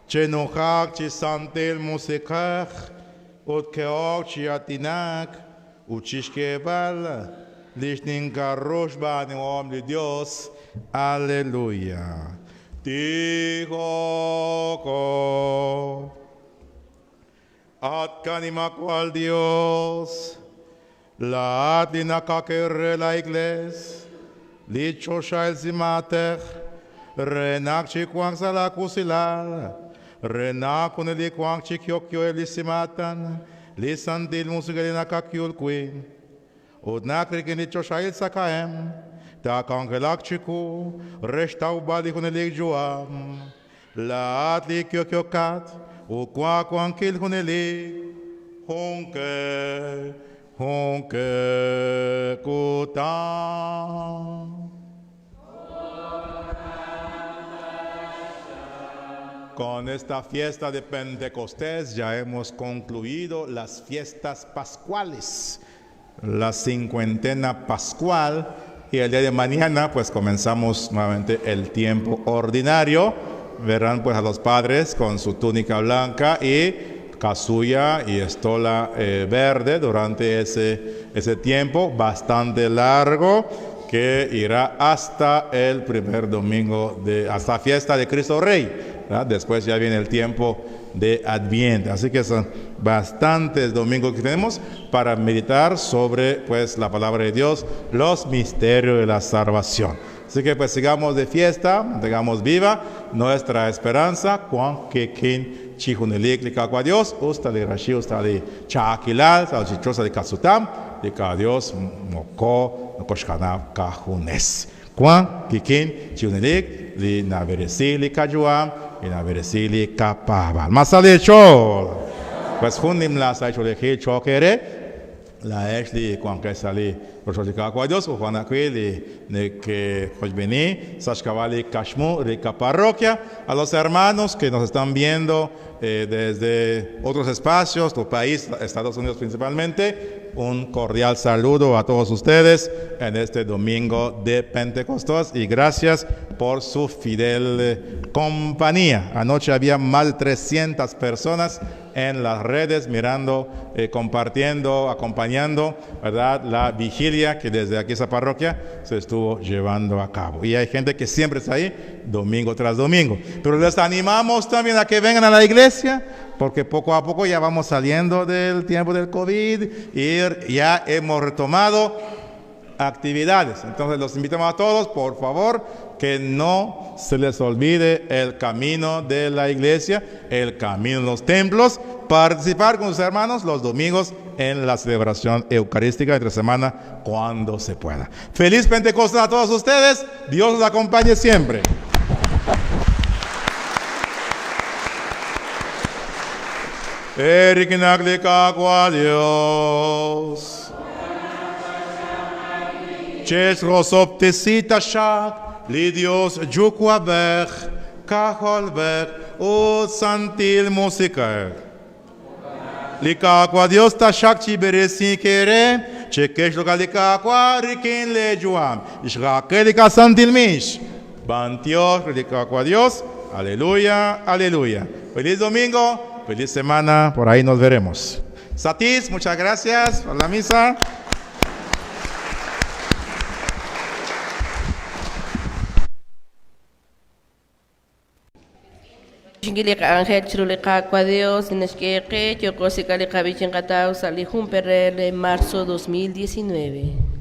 Chenojak, Chisantel, Musekaj, Utkeok, Chiatinak, Uchishkeval, Lishninka Roshba, en nombre de Dios. Aleluya. Tijoko. Atkanima cual Dios. La atlina kakere la iglesia. Licho shail simater. Renak chikwang sala kusilal. Renak kuneli kwang chikyokyo elisimatan. Lisantil musigalina kakyul queen. Odnak rikinito shail sakaem. Ta kangelak chiku. Reshtau bali kuneli juam. La atli kyokyokat. Ukwa kwankil kuneli. Honke. Honke kutam. Con esta fiesta de Pentecostés ya hemos concluido las fiestas pascuales, la cincuentena pascual, y el día de mañana pues comenzamos nuevamente el tiempo ordinario. Verán pues a los padres con su túnica blanca y casulla y estola verde durante ese tiempo bastante largo que irá hasta el primer domingo, hasta fiesta de Cristo Rey. ¿Verdad? Después ya viene el tiempo de Adviento. Así que son bastantes domingos que tenemos para meditar sobre pues la palabra de Dios, los misterios de la salvación. Así que pues sigamos de fiesta, tengamos viva nuestra esperanza. Juan Kekin Chijunelik Likakwa Dios, Ustali Rashi, Ustali Chakilal, Salchichosa de Kasutam, de cada Dios Moko, Nokoshkana Kajunes. Juan Kekin Chijunelik, Li Naveresi Likajuam, y Naveresi Kapabal. Masalecho, pues Hunim la Saicholehi Chokere. La Ashley, cuando salí, por supuesto, con Dios, cuando aquí, que hoy vení, Sashkavali Kashmu, rica parroquia, a los hermanos que nos están viendo desde otros espacios, tu país, Estados Unidos principalmente, un cordial saludo a todos ustedes en este domingo de Pentecostés y gracias por su fidel compañía. Anoche había más de 300 personas en las redes mirando, compartiendo, acompañando, ¿verdad?, la vigilia que desde aquí esa parroquia se estuvo llevando a cabo. Y hay gente que siempre está ahí, domingo tras domingo. Pero les animamos también a que vengan a la iglesia, porque poco a poco ya vamos saliendo del tiempo del COVID y ya hemos retomado actividades. Entonces los invitamos a todos, por favor, que no se les olvide el camino de la iglesia, el camino de los templos, participar con sus hermanos los domingos en la celebración eucarística entre semana cuando se pueda. Feliz Pentecostés a todos ustedes, Dios los acompañe siempre. Erikinaklikakwa Dios. Ches rosoptesita shak, lidios jukwabech, kacholbech, o santil musika. Likakwa Dios ta shak chiberesi kere, chekesh lokalikakwa rikin lejuam. Ishrakelika santil mish. Bantios, likakwa Dios. Aleluya, aleluya. Feliz domingo, feliz semana, por ahí nos veremos. Satis, muchas gracias por la misa. Chingilika Ángel Chirulika Kwa Dios, Neshkeke, Chocosikalika Vichingatao, Salihun Perrele, marzo 2019.